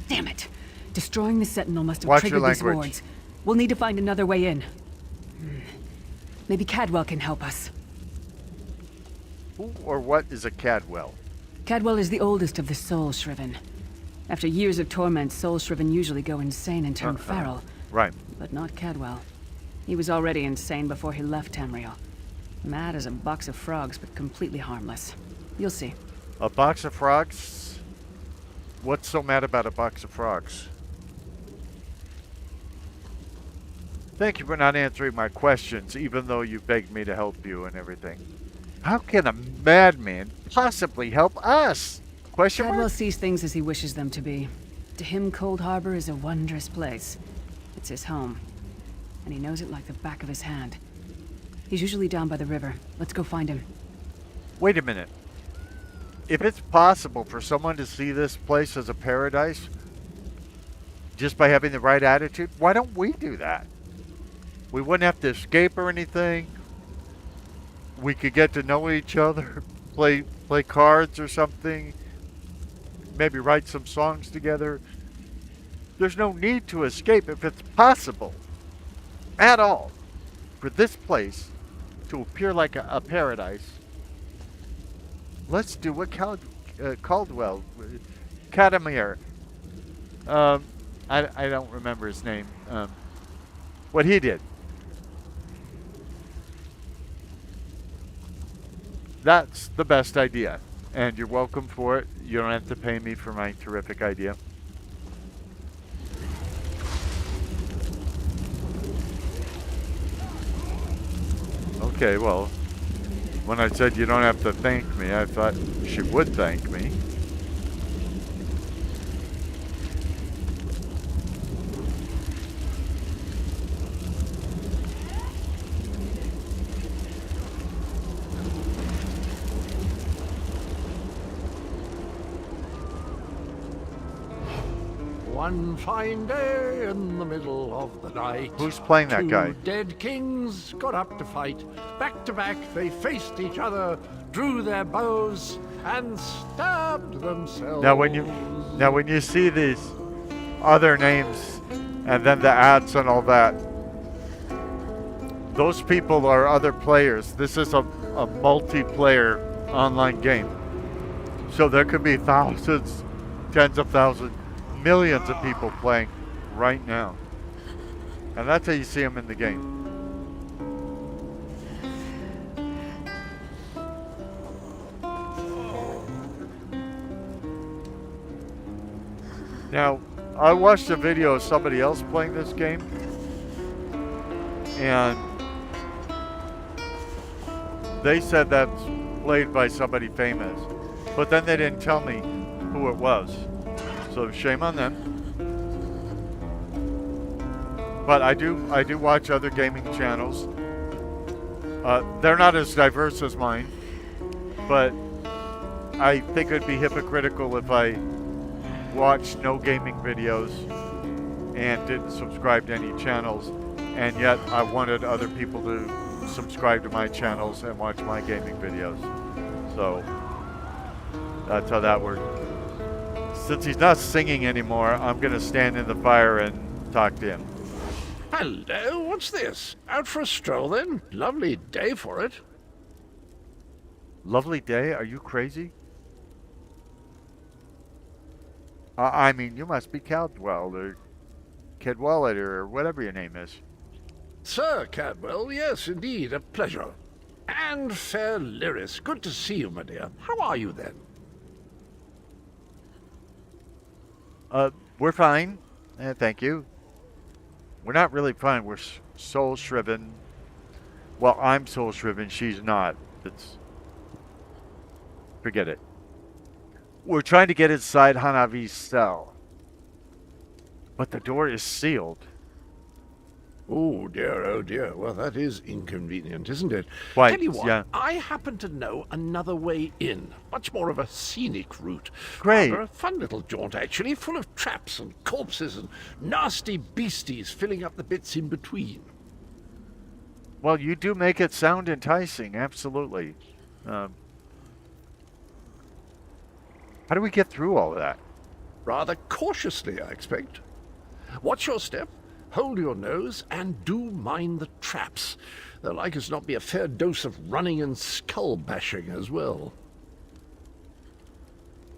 Damn it. Destroying the Sentinel must have Watch your triggered these language. wards. We'll need to find another way in. Maybe Cadwell can help us. Who or what is a Cadwell? Cadwell is the oldest of the Soul Shriven. After years of torment, Soul Shriven usually go insane and turn feral. Right. But not Cadwell. He was already insane before he left Tamriel. Mad as a box of frogs, but completely harmless. You'll see. A box of frogs? What's so mad about a box of frogs? Thank you for not answering my questions, even though you begged me to help you and everything. How can a madman possibly help us? Question Cadwell mark? sees things as he wishes them to be. To him, Cold Harbor is a wondrous place. It's his home. And he knows it like the back of his hand. He's usually down by the river. Let's go find him. Wait a minute. If it's possible for someone to see this place as a paradise, just by having the right attitude, why don't we do that? We wouldn't have to escape or anything. We could get to know each other, play cards or something, maybe write some songs together. There's no need to escape if it's possible at all for this place to appear like a paradise. Let's do what Caldwell, Cadamir, I don't remember his name, what he did. That's the best idea, and you're welcome for it. You don't have to pay me for my terrific idea. Okay, well, when I said you don't have to thank me, I thought she would thank me. One fine day in the middle of the night. Who's playing that guy? Two dead kings got up to fight. Back to back they faced each other, drew their bows, and stabbed themselves. Now when you see these other names and then the ads and all that, those people are other players. This is a multiplayer online game. So there could be thousands, tens of thousands, millions of people playing right now. And that's how you see them in the game. Now, I watched a video of somebody else playing this game, and they said that's played by somebody famous, but then they didn't tell me who it was. So shame on them. But I do watch other gaming channels. They're not as diverse as mine, but I think it'd be hypocritical if I watched no gaming videos and didn't subscribe to any channels, and yet I wanted other people to subscribe to my channels and watch my gaming videos. So that's how that worked. Since he's not singing anymore, I'm gonna stand in the fire and talk to him. Hello, what's this? Out for a stroll then? Lovely day for it. Lovely day? Are you crazy? I mean, you must be Caldwell or Cadwallader or whatever your name is. Sir Cadwell, yes, indeed, a pleasure. And fair Lyris, good to see you, my dear. How are you then? We're fine. Thank you. We're not really fine. We're soul-shriven. Well, I'm soul-shriven. She's not. Forget it. We're trying to get inside Hanavi's cell. But the door is sealed. Oh dear. Well, that is inconvenient, isn't it? Quite, Tell you what, yeah. I happen to know another way in. Much more of a scenic route. Great. Rather a fun little jaunt, actually, full of traps and corpses and nasty beasties filling up the bits in between. Well, you do make it sound enticing, absolutely. How do we get through all of that? Rather cautiously, I expect. Watch your step, hold your nose, and do mind the traps. There'll like as not be a fair dose of running and skull bashing as well.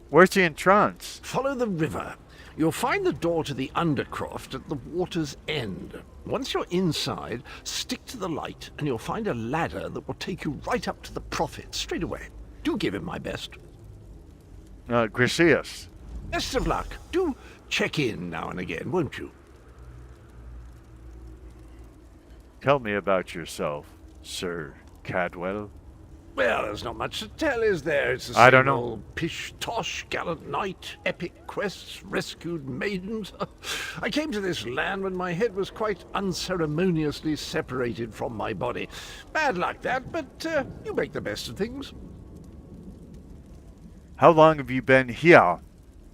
Where's the entrance? Follow the river. You'll find the door to the undercroft at the water's end. Once you're inside, stick to the light, and you'll find a ladder that will take you right up to the prophet straight away. Do give him my best. Gracias. Best of luck. Do check in now and again, won't you? Tell me about yourself, Sir Cadwell. Well, there's not much to tell, is there? It's a I don't single know. pish-tosh, gallant knight, epic quests, rescued maidens. I came to this land when my head was quite unceremoniously separated from my body. Bad luck, that, but you make the best of things. How long have you been here?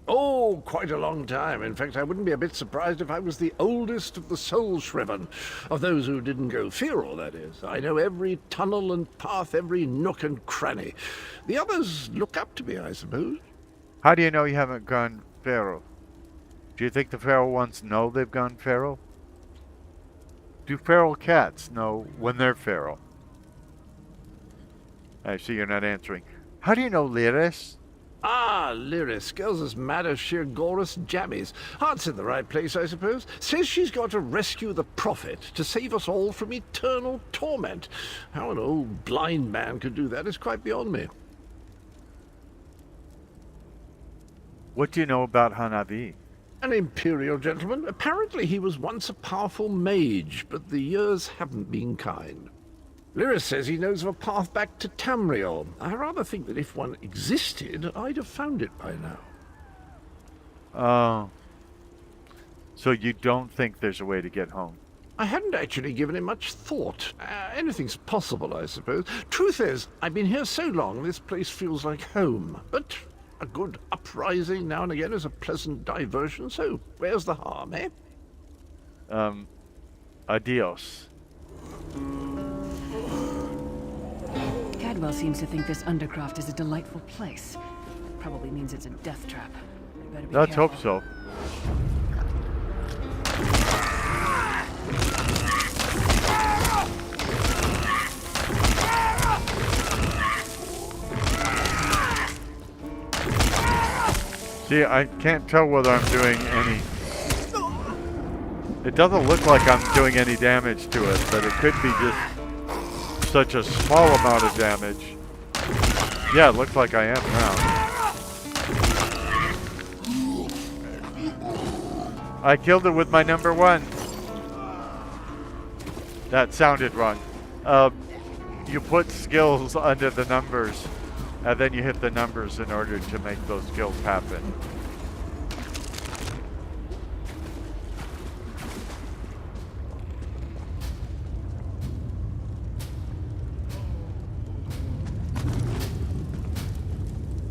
Oh, quite a long time. In fact, I wouldn't be a bit surprised if I was the oldest of the soul-shriven. Of those who didn't go feral, that is. I know every tunnel and path, every nook and cranny. The others look up to me, I suppose. How do you know you haven't gone feral? Do you think the feral ones know they've gone feral? Do feral cats know when they're feral? I see you're not answering. How do you know Lyris? Ah, Lyris. Girl's as mad as sheer Gorus jammies. Heart's in the right place, I suppose. Says she's got to rescue the prophet to save us all from eternal torment. How an old blind man could do that is quite beyond me. What do you know about Hanavi? An imperial gentleman. Apparently he was once a powerful mage, but the years haven't been kind. Lyris says he knows of a path back to Tamriel. I rather think that if one existed, I'd have found it by now. Oh. So you don't think there's a way to get home? I hadn't actually given it much thought. Anything's possible, I suppose. Truth is, I've been here so long, this place feels like home. But a good uprising now and again is a pleasant diversion, so where's the harm, eh? Adios. Cadwell seems to think this undercroft is a delightful place. Probably means it's a death trap. I better be Let's careful. hope so. See, I can't tell whether I'm doing any... It doesn't look like I'm doing any damage to it, but it could be just such a small amount of damage. Yeah, it looks like I am now. I killed it with my number one. That sounded wrong. You put skills under the numbers, and then you hit the numbers in order to make those skills happen.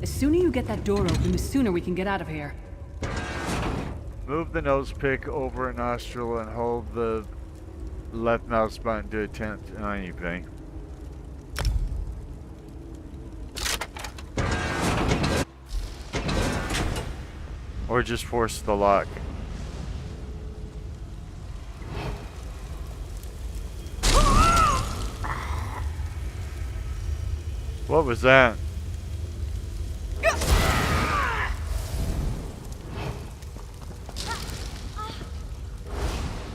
The sooner you get that door open, the sooner we can get out of here. Move the nose pick over a nostril and hold the left mouse button to attempt anything. Or just force the lock. What was that?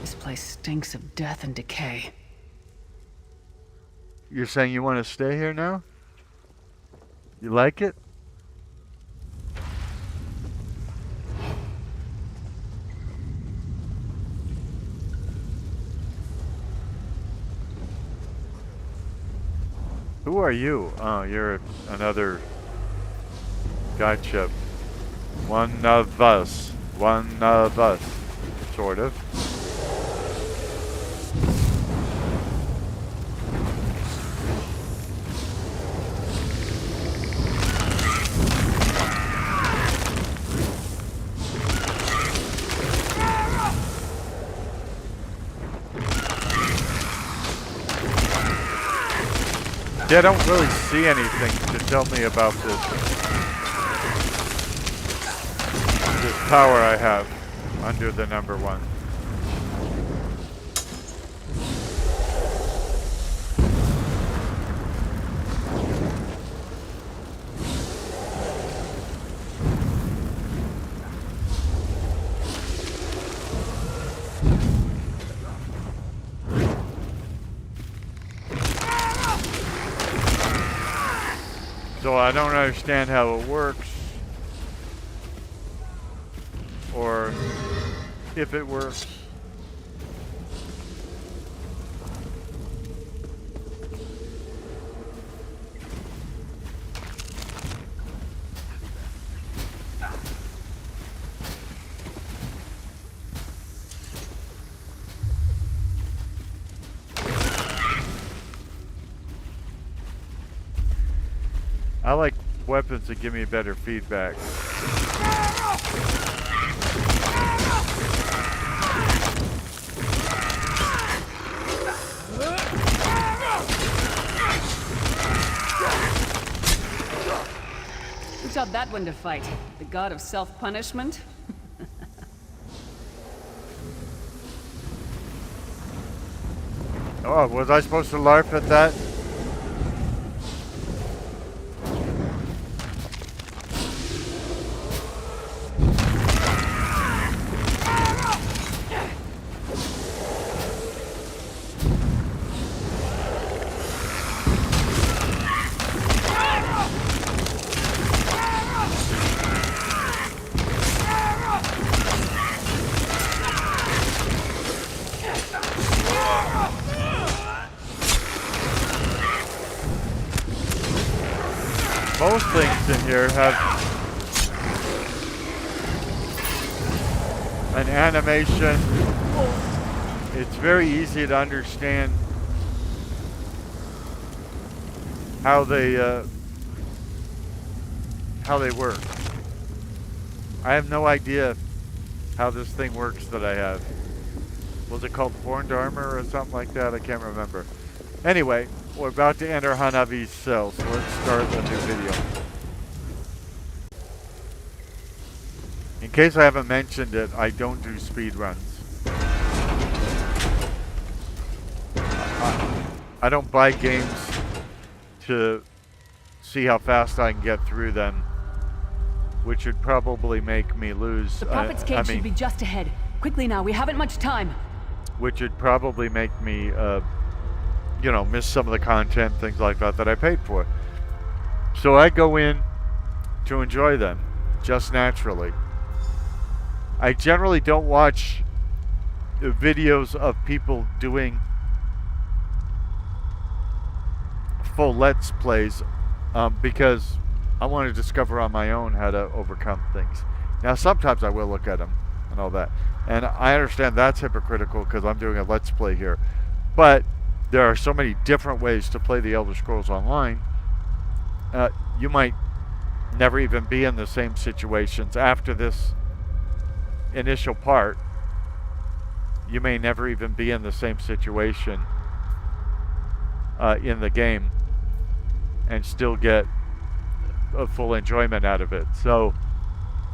This place stinks of death and decay. You're saying you want to stay here now? You like it? Who are you? Oh, you're another... Gotcha. One of us. One of us. Sort of. Yeah, I don't really see anything to tell me about this power I have under the number 1. So I don't understand how it works, or if it works. I like weapons that give me better feedback. Who taught that one to fight? The god of self-punishment? Oh, was I supposed to LARP at that? Most things in here have an animation. It's very easy to understand how they work. I have no idea how this thing works that I have. Was it called Formed Armor or something like that? I can't remember. Anyway, we're about to enter Hanabi's cell, so let's start a new video. In case I haven't mentioned it, I don't do speed runs. I don't buy games to see how fast I can get through them, which would probably make me lose. The prophet's cage should be just ahead. Quickly now, we haven't much time. Which would probably make me, you know, miss some of the content, things like that, that I paid for. So I go in to enjoy them, just naturally. I generally don't watch videos of people doing full Let's Plays because I want to discover on my own how to overcome things. Now, sometimes I will look at them and all that. And I understand that's hypocritical because I'm doing a Let's Play here. But there are so many different ways to play the Elder Scrolls Online. You might never even be in the same situations after this initial part. You may never even be in the same situation in the game and still get a full enjoyment out of it. So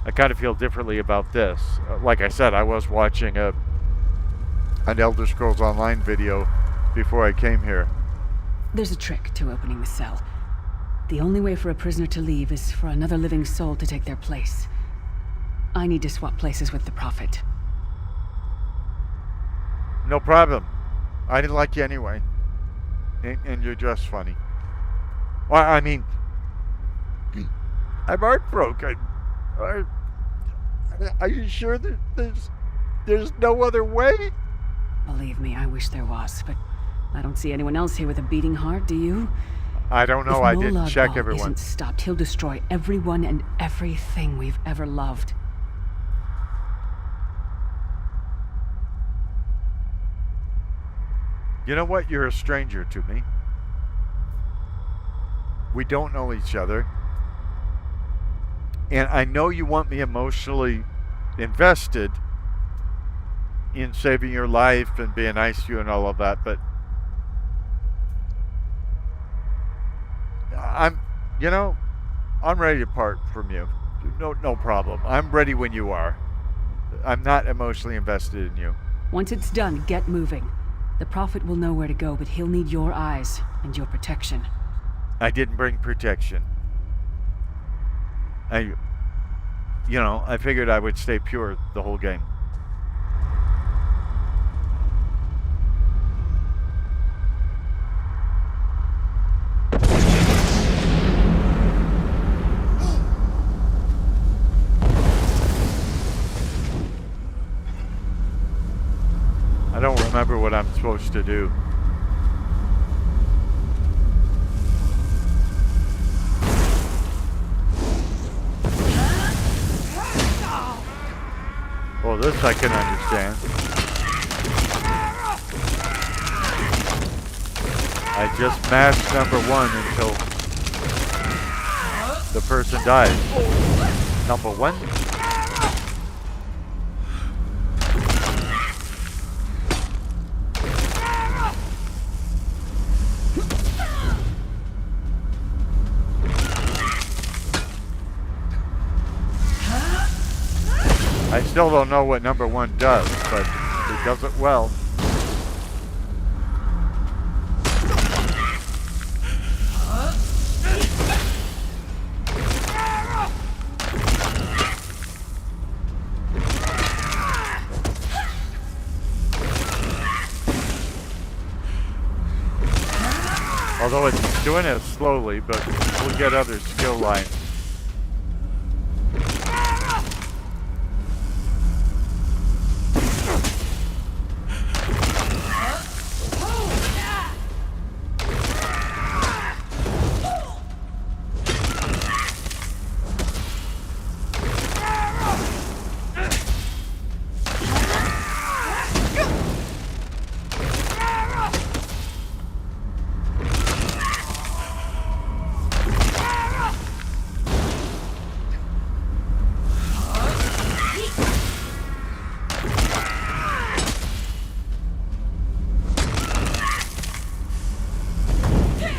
I kind of feel differently about this. Like I said, I was watching an Elder Scrolls Online video before I came here. There's a trick to opening the cell. The only way for a prisoner to leave is for another living soul to take their place. I need to swap places with the Prophet. No problem. I didn't like you anyway. And you're just funny. Well, I mean, I'm heartbroken. Are you sure that there's no other way? Believe me, I wish there was, but I don't see anyone else here with a beating heart, do you? I don't know. I didn't check If everyone. isn't stopped, he'll destroy everyone and everything we've ever loved. You know what? You're a stranger to me. We don't know each other. And I know you want me emotionally invested in saving your life and being nice to you and all of that, but I'm ready to part from you. No problem. I'm ready when you are. I'm not emotionally invested in you. Once it's done, get moving. The Prophet will know where to go, but he'll need your eyes and your protection. I didn't bring protection. I figured I would stay pure the whole game. I don't remember what I'm supposed to do. Well, this I can understand. I just mashed number 1 until the person dies. Number 1? I still don't know what number 1 does, but it does it well. Although it's doing it slowly, but we'll get other skill lines.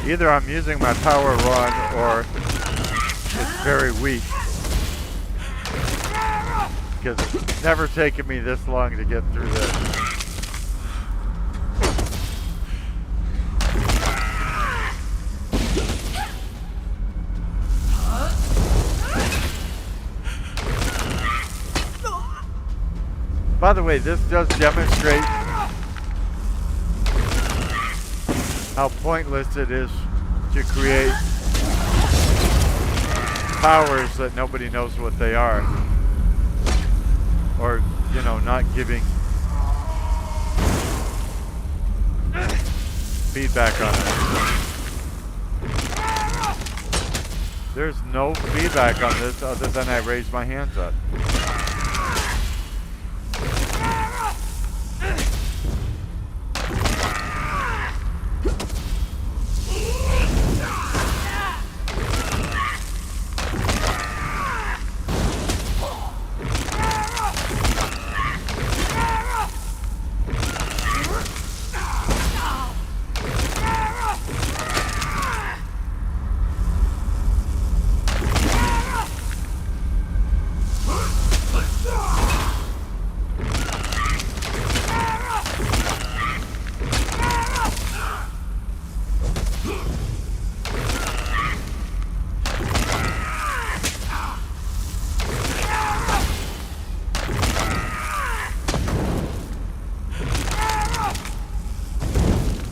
Either I'm using my power wrong or it's very weak. Because it's never taken me this long to get through this. By the way, this does demonstrate how pointless it is to create powers that nobody knows what they are. Or, not giving feedback on it. There's no feedback on this other than I raise my hands up.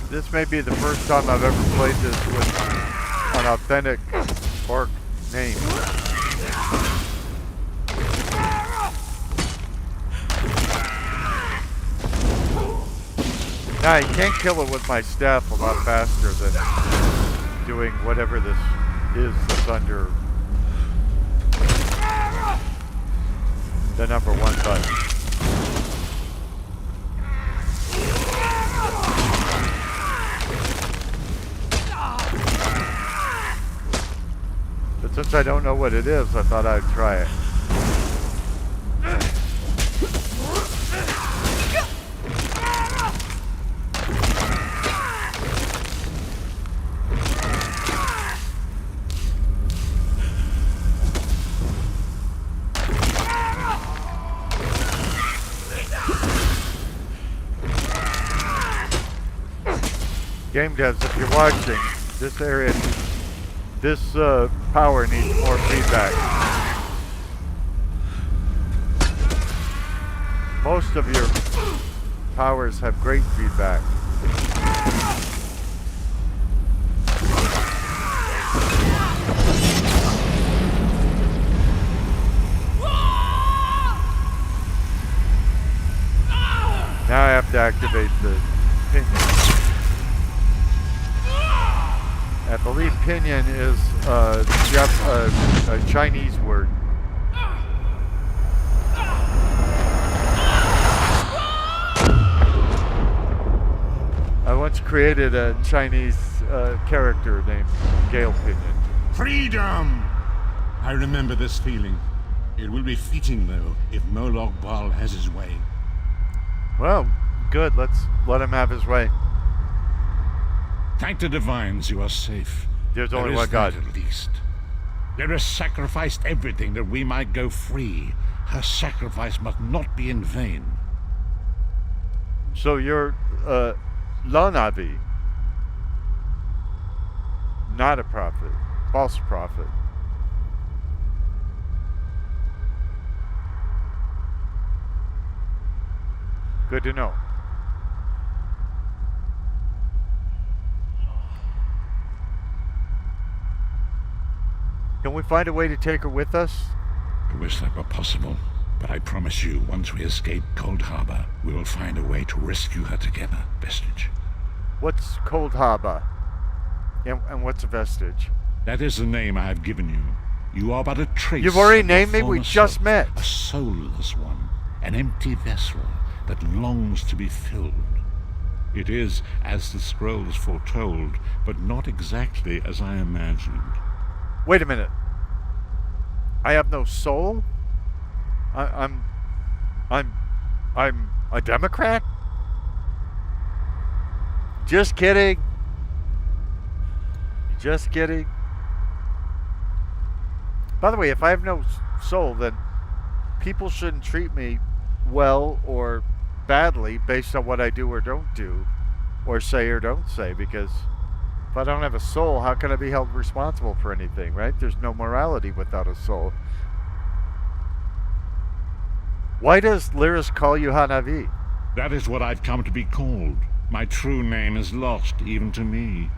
This may be the first time I've ever played this with an authentic orc name. Now, I can't kill it with my staff a lot faster than doing whatever this is that's under the number 1 button. But since I don't know what it is, I thought I'd try it. Game devs, if you're watching, this area, this power needs more feedback. Most of your powers have great feedback. Now I have to activate the pinion. I believe pinion is a Chinese word. I once created a Chinese character named Gale Pinion. Freedom! I remember this feeling. It will be fitting, though, if Moloch Baal has his way. Well, good. Let's let him have his way. Thank the divines you are safe. There's only There one is God. that at least. There has sacrificed everything that we might go free. Her sacrifice must not be in vain. So you're Lonavi, not a prophet, false prophet. Good to know. Can we find a way to take her with us? I wish that were possible, but I promise you, once we escape Cold Harbor, we will find a way to rescue her together, Vestige. What's Cold Harbor? And what's a vestige? That is the name I have given you. You are but a trace. You've already of the named me? We former just self, met. A soulless one, an empty vessel that longs to be filled. It is, as the scrolls foretold, but not exactly as I imagined. Wait a minute. I have no soul? I'm a Democrat? Just kidding. Just kidding. By the way, if I have no soul, then people shouldn't treat me well or badly based on what I do or don't do, or say or don't say, because if I don't have a soul, how can I be held responsible for anything, right? There's no morality without a soul. Why does Lyris call you Hanavi? That is what I've come to be called. My true name is lost even to me.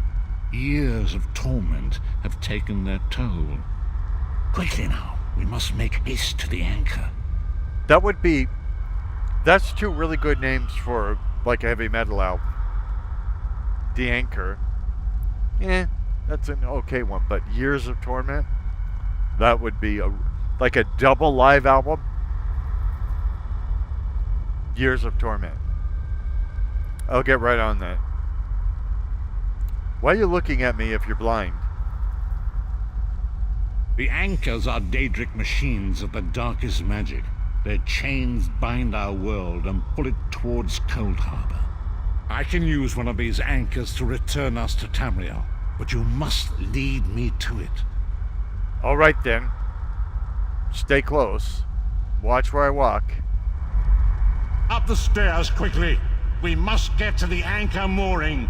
Years of torment have taken their toll. Quickly now, we must make haste to the anchor. That's two really good names for, like, a heavy metal album. The Anchor. That's an okay one, but Years of Torment? That would be like a double live album. Years of Torment. I'll get right on that. Why are you looking at me if you're blind? The anchors are Daedric machines of the darkest magic. Their chains bind our world and pull it towards Cold Harbor. I can use one of these anchors to return us to Tamriel, but you must lead me to it. All right then. Stay close. Watch where I walk. Up the stairs quickly. We must get to the anchor mooring.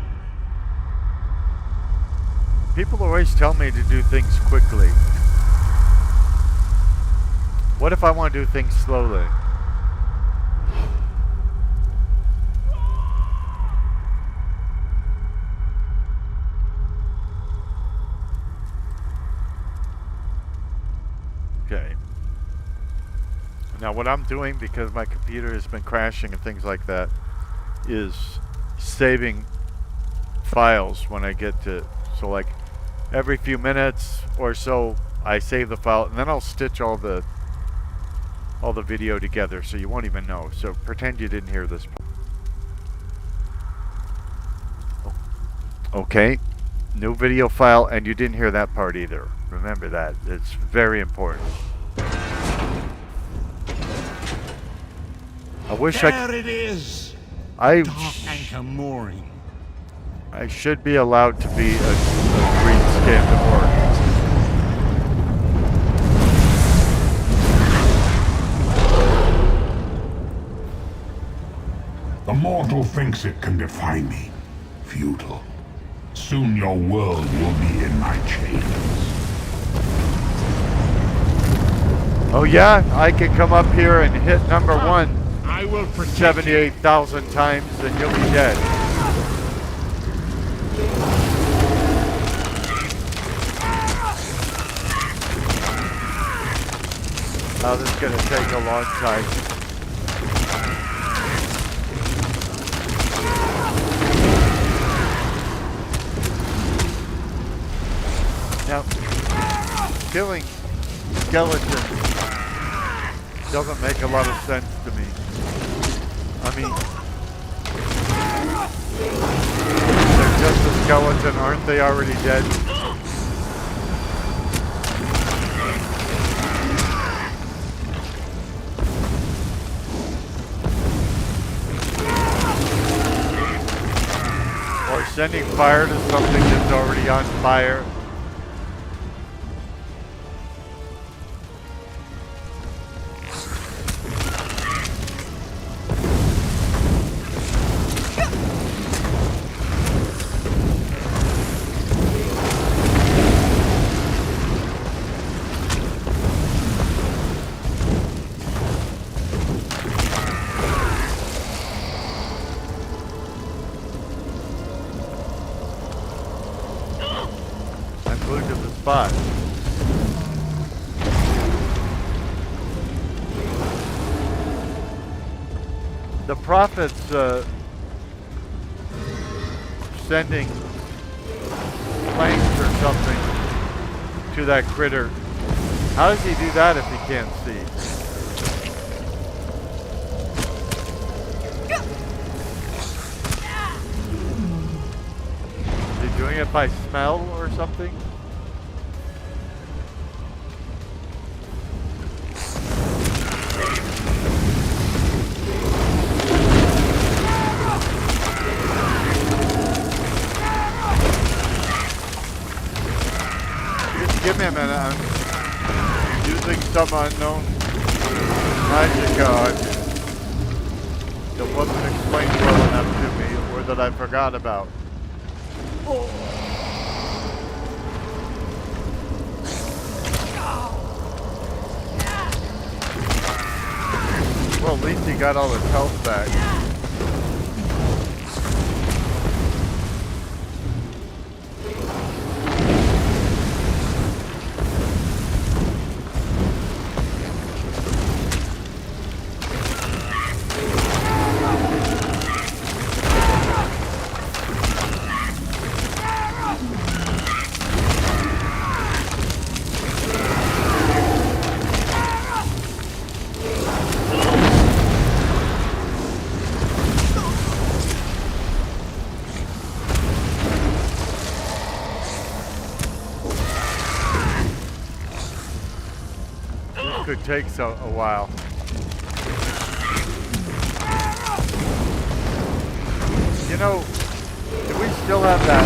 People always tell me to do things quickly. What if I want to do things slowly? Okay. Now what I'm doing, because my computer has been crashing and things like that, is saving files when I get to, so like every few minutes or so I save the file and then I'll stitch all the video together so you won't even know. So pretend you didn't hear this. Okay, new video file, and you didn't hear that part either. Remember that. It's very important. I wish there it is. Dark anchor mooring. I should be allowed to be a green skinned orc. The mortal thinks it can defy me. Futile. Soon your world will be in my chains. Oh yeah, I can come up here and hit number one I will protect 78,000 times and you'll be dead. Oh, this is gonna take a long time. Now, killing skeletons doesn't make a lot of sense to me. I mean, they're just a skeleton, aren't they already dead? Or sending fire to something that's already on fire. Spot. The prophet's sending flames or something to that critter. How does he do that if he can't see? Is he doing it by smell or something? Give me a minute, I'm using some unknown magic that wasn't explained well enough to me, or that I forgot about. Well, at least he got all his health back. could take a while. You know, do we still have that?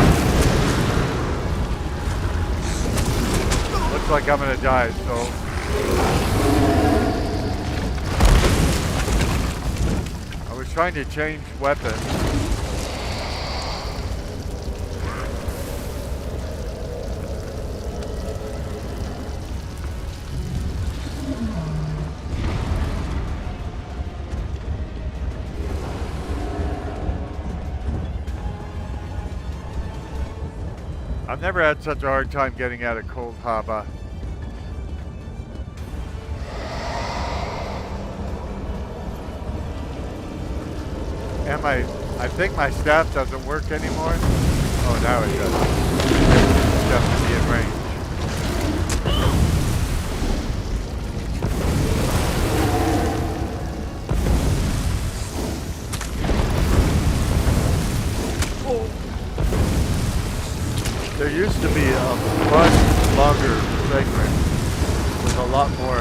Looks like I'm gonna die, so. I was trying to change weapons. I've never had such a hard time getting out of cold harbor. And I think my staff doesn't work anymore. Oh, now it does. It's definitely in range. There used to be a much longer segment with a lot more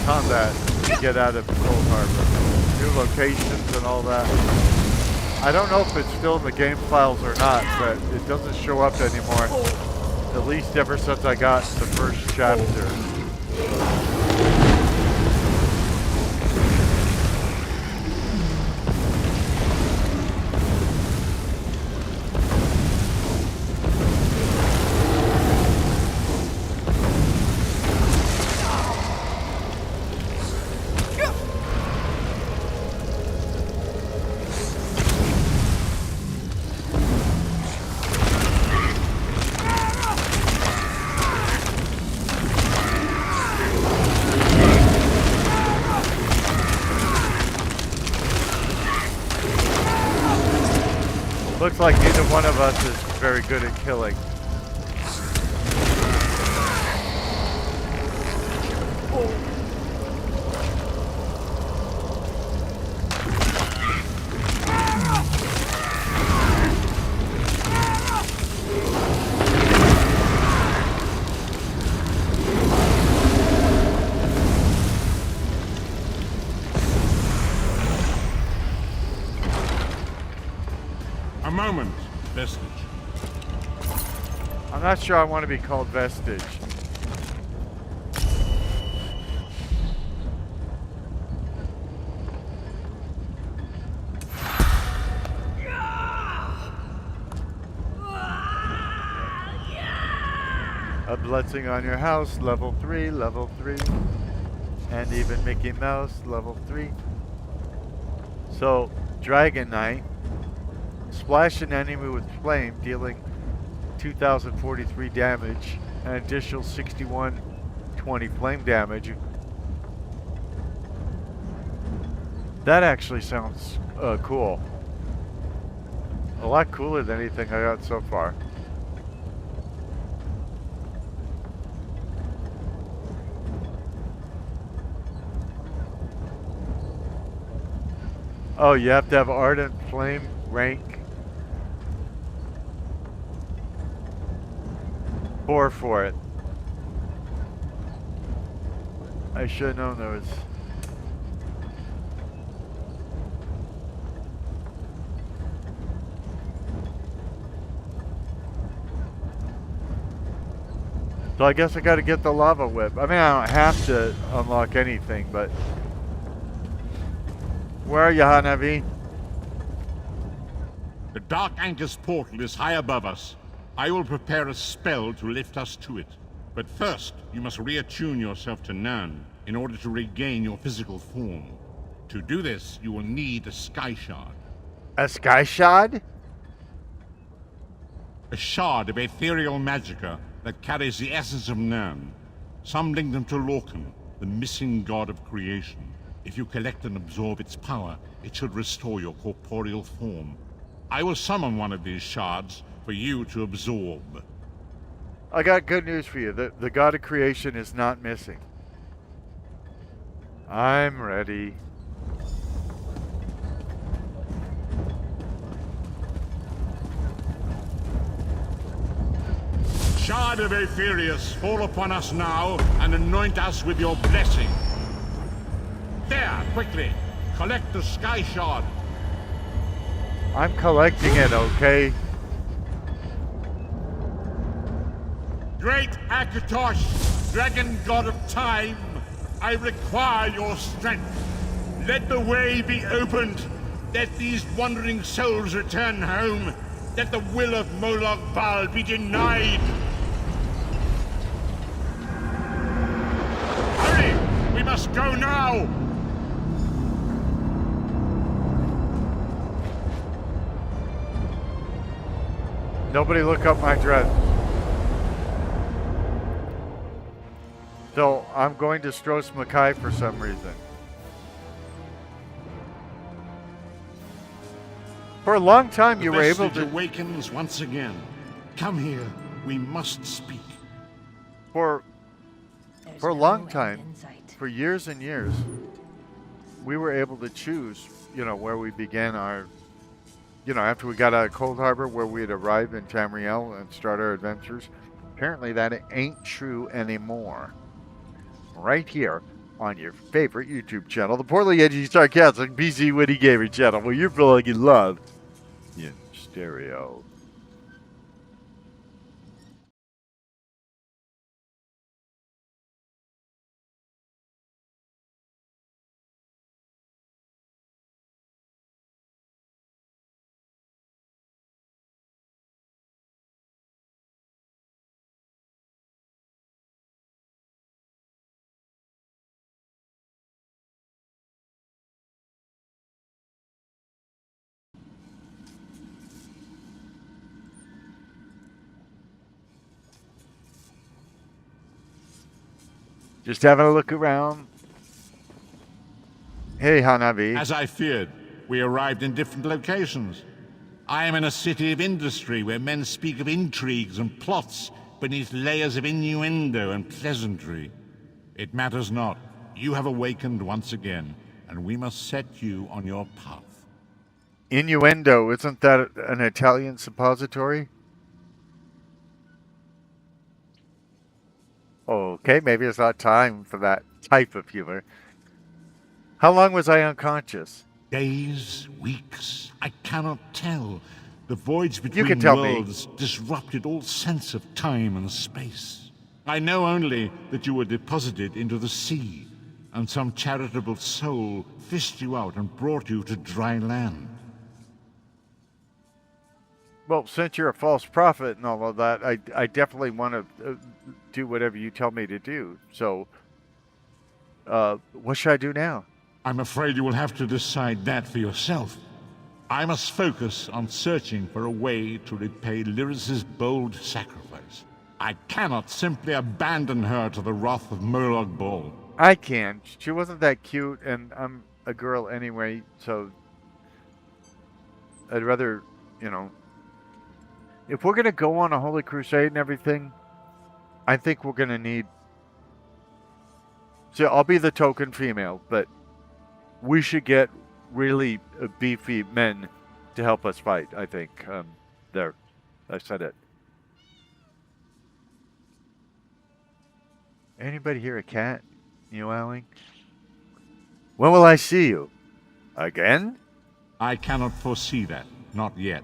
combat to get out of Cold Harbor. New locations and all that. I don't know if it's still in the game files or not, but it doesn't show up anymore. At least ever since I got the first chapter. Looks like neither one of us is very good at killing. A moment, Vestige. I'm not sure I want to be called Vestige. A blessing on your house, level 3, level 3. And even Mickey Mouse, level 3. So, Dragon Knight. Splash an enemy with flame, dealing 2,043 damage, and additional 6120 flame damage. That actually sounds cool. A lot cooler than anything I got so far. Oh, you have to have Ardent Flame rank 4 for it. I should have known those. So I guess I gotta get the lava whip. I mean, I don't have to unlock anything, but... Where are you, Hanavi? The Dark Anchor's portal is high above us. I will prepare a spell to lift us to it. But first, you must reattune yourself to Nern in order to regain your physical form. To do this, you will need a Sky Shard. A Sky Shard? A shard of ethereal magicka that carries the essence of Nern. Some link them to Lorcan, the missing god of creation. If you collect and absorb its power, it should restore your corporeal form. I will summon one of these shards for you to absorb. I got good news for you. The god of creation is not missing. I'm ready. Shard of Aetherius, fall upon us now and anoint us with your blessing. There, quickly, collect the Sky Shard. I'm collecting it, okay? Great Akatosh, dragon god of time, I require your strength. Let the way be opened. Let these wandering souls return home. Let the will of Molag Bal be denied. Hurry! We must go now! Nobody look up my dress. So, I'm going to Stros Mackay for some reason. For a long time, you were able to... awakens once again. Come here. We must speak. For a long time, for years and years, we were able to choose, where we began our... after we got out of Cold Harbor, where we'd arrive in Tamriel and start our adventures. Apparently that ain't true anymore. Right here on your favorite YouTube channel, the Poorly Edgy Sarcastic BC Witty Gamer channel, where you're feeling in love in stereo. Just having a look around. Hey, Hanabi. As I feared, we arrived in different locations. I am in a city of industry where men speak of intrigues and plots beneath layers of innuendo and pleasantry. It matters not. You have awakened once again, and we must set you on your path. Innuendo, isn't that an Italian suppository? Okay, maybe it's not time for that type of humor. How long was I unconscious? Days, weeks, I cannot tell. The voids You between can tell worlds disrupted all sense of time and space. I know only that you were deposited into the sea, and some charitable soul fished you out and brought you to dry land. Well, since you're a false prophet and all of that, I definitely want to do whatever you tell me to do. So, what should I do now? I'm afraid you will have to decide that for yourself. I must focus on searching for a way to repay Lyris's bold sacrifice. I cannot simply abandon her to the wrath of Molag Bal. I can. She wasn't that cute, and I'm a girl anyway, so I'd rather, if we're going to go on a holy crusade and everything, I think we're going to need... So I'll be the token female, but we should get really beefy men to help us fight, I think. There. I said it. Anybody hear a cat meowing? When will I see you? Again? I cannot foresee that. Not yet.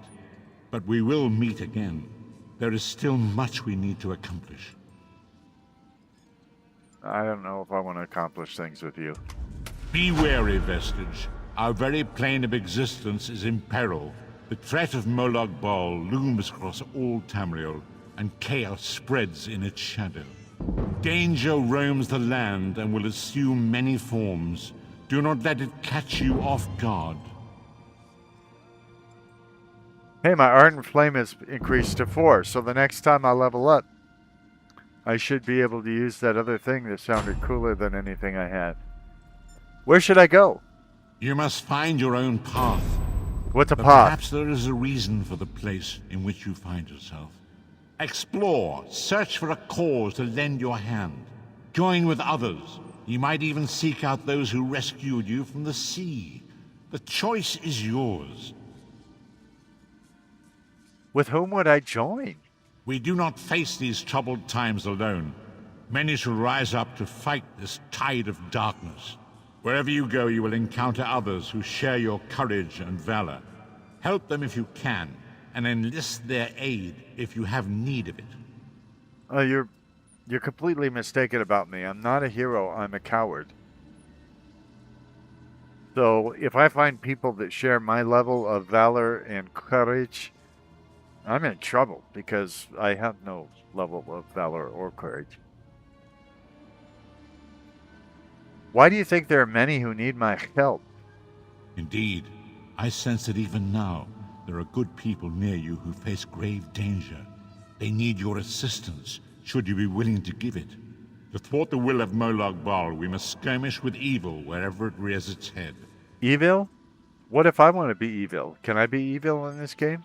But we will meet again. There is still much we need to accomplish. I don't know if I want to accomplish things with you. Be wary, Vestige. Our very plane of existence is in peril. The threat of Molag Bal looms across all Tamriel, and chaos spreads in its shadow. Danger roams the land and will assume many forms. Do not let it catch you off guard. Hey, my Ardent Flame has increased to 4, so the next time I level up, I should be able to use that other thing that sounded cooler than anything I had. Where should I go? You must find your own path. What's a but path? Perhaps there is a reason for the place in which you find yourself. Explore, search for a cause to lend your hand. Join with others. You might even seek out those who rescued you from the sea. The choice is yours. With whom would I join? We do not face these troubled times alone. Many shall rise up to fight this tide of darkness. Wherever you go, you will encounter others who share your courage and valor. Help them if you can, and enlist their aid if you have need of it. You're completely mistaken about me. I'm not a hero, I'm a coward. So if I find people that share my level of valor and courage, I'm in trouble because I have no level of valor or courage. Why do you think there are many who need my help? Indeed, I sense that even now, there are good people near you who face grave danger. They need your assistance, should you be willing to give it. To thwart the will of Molag Bal, we must skirmish with evil wherever it rears its head. Evil? What if I want to be evil? Can I be evil in this game?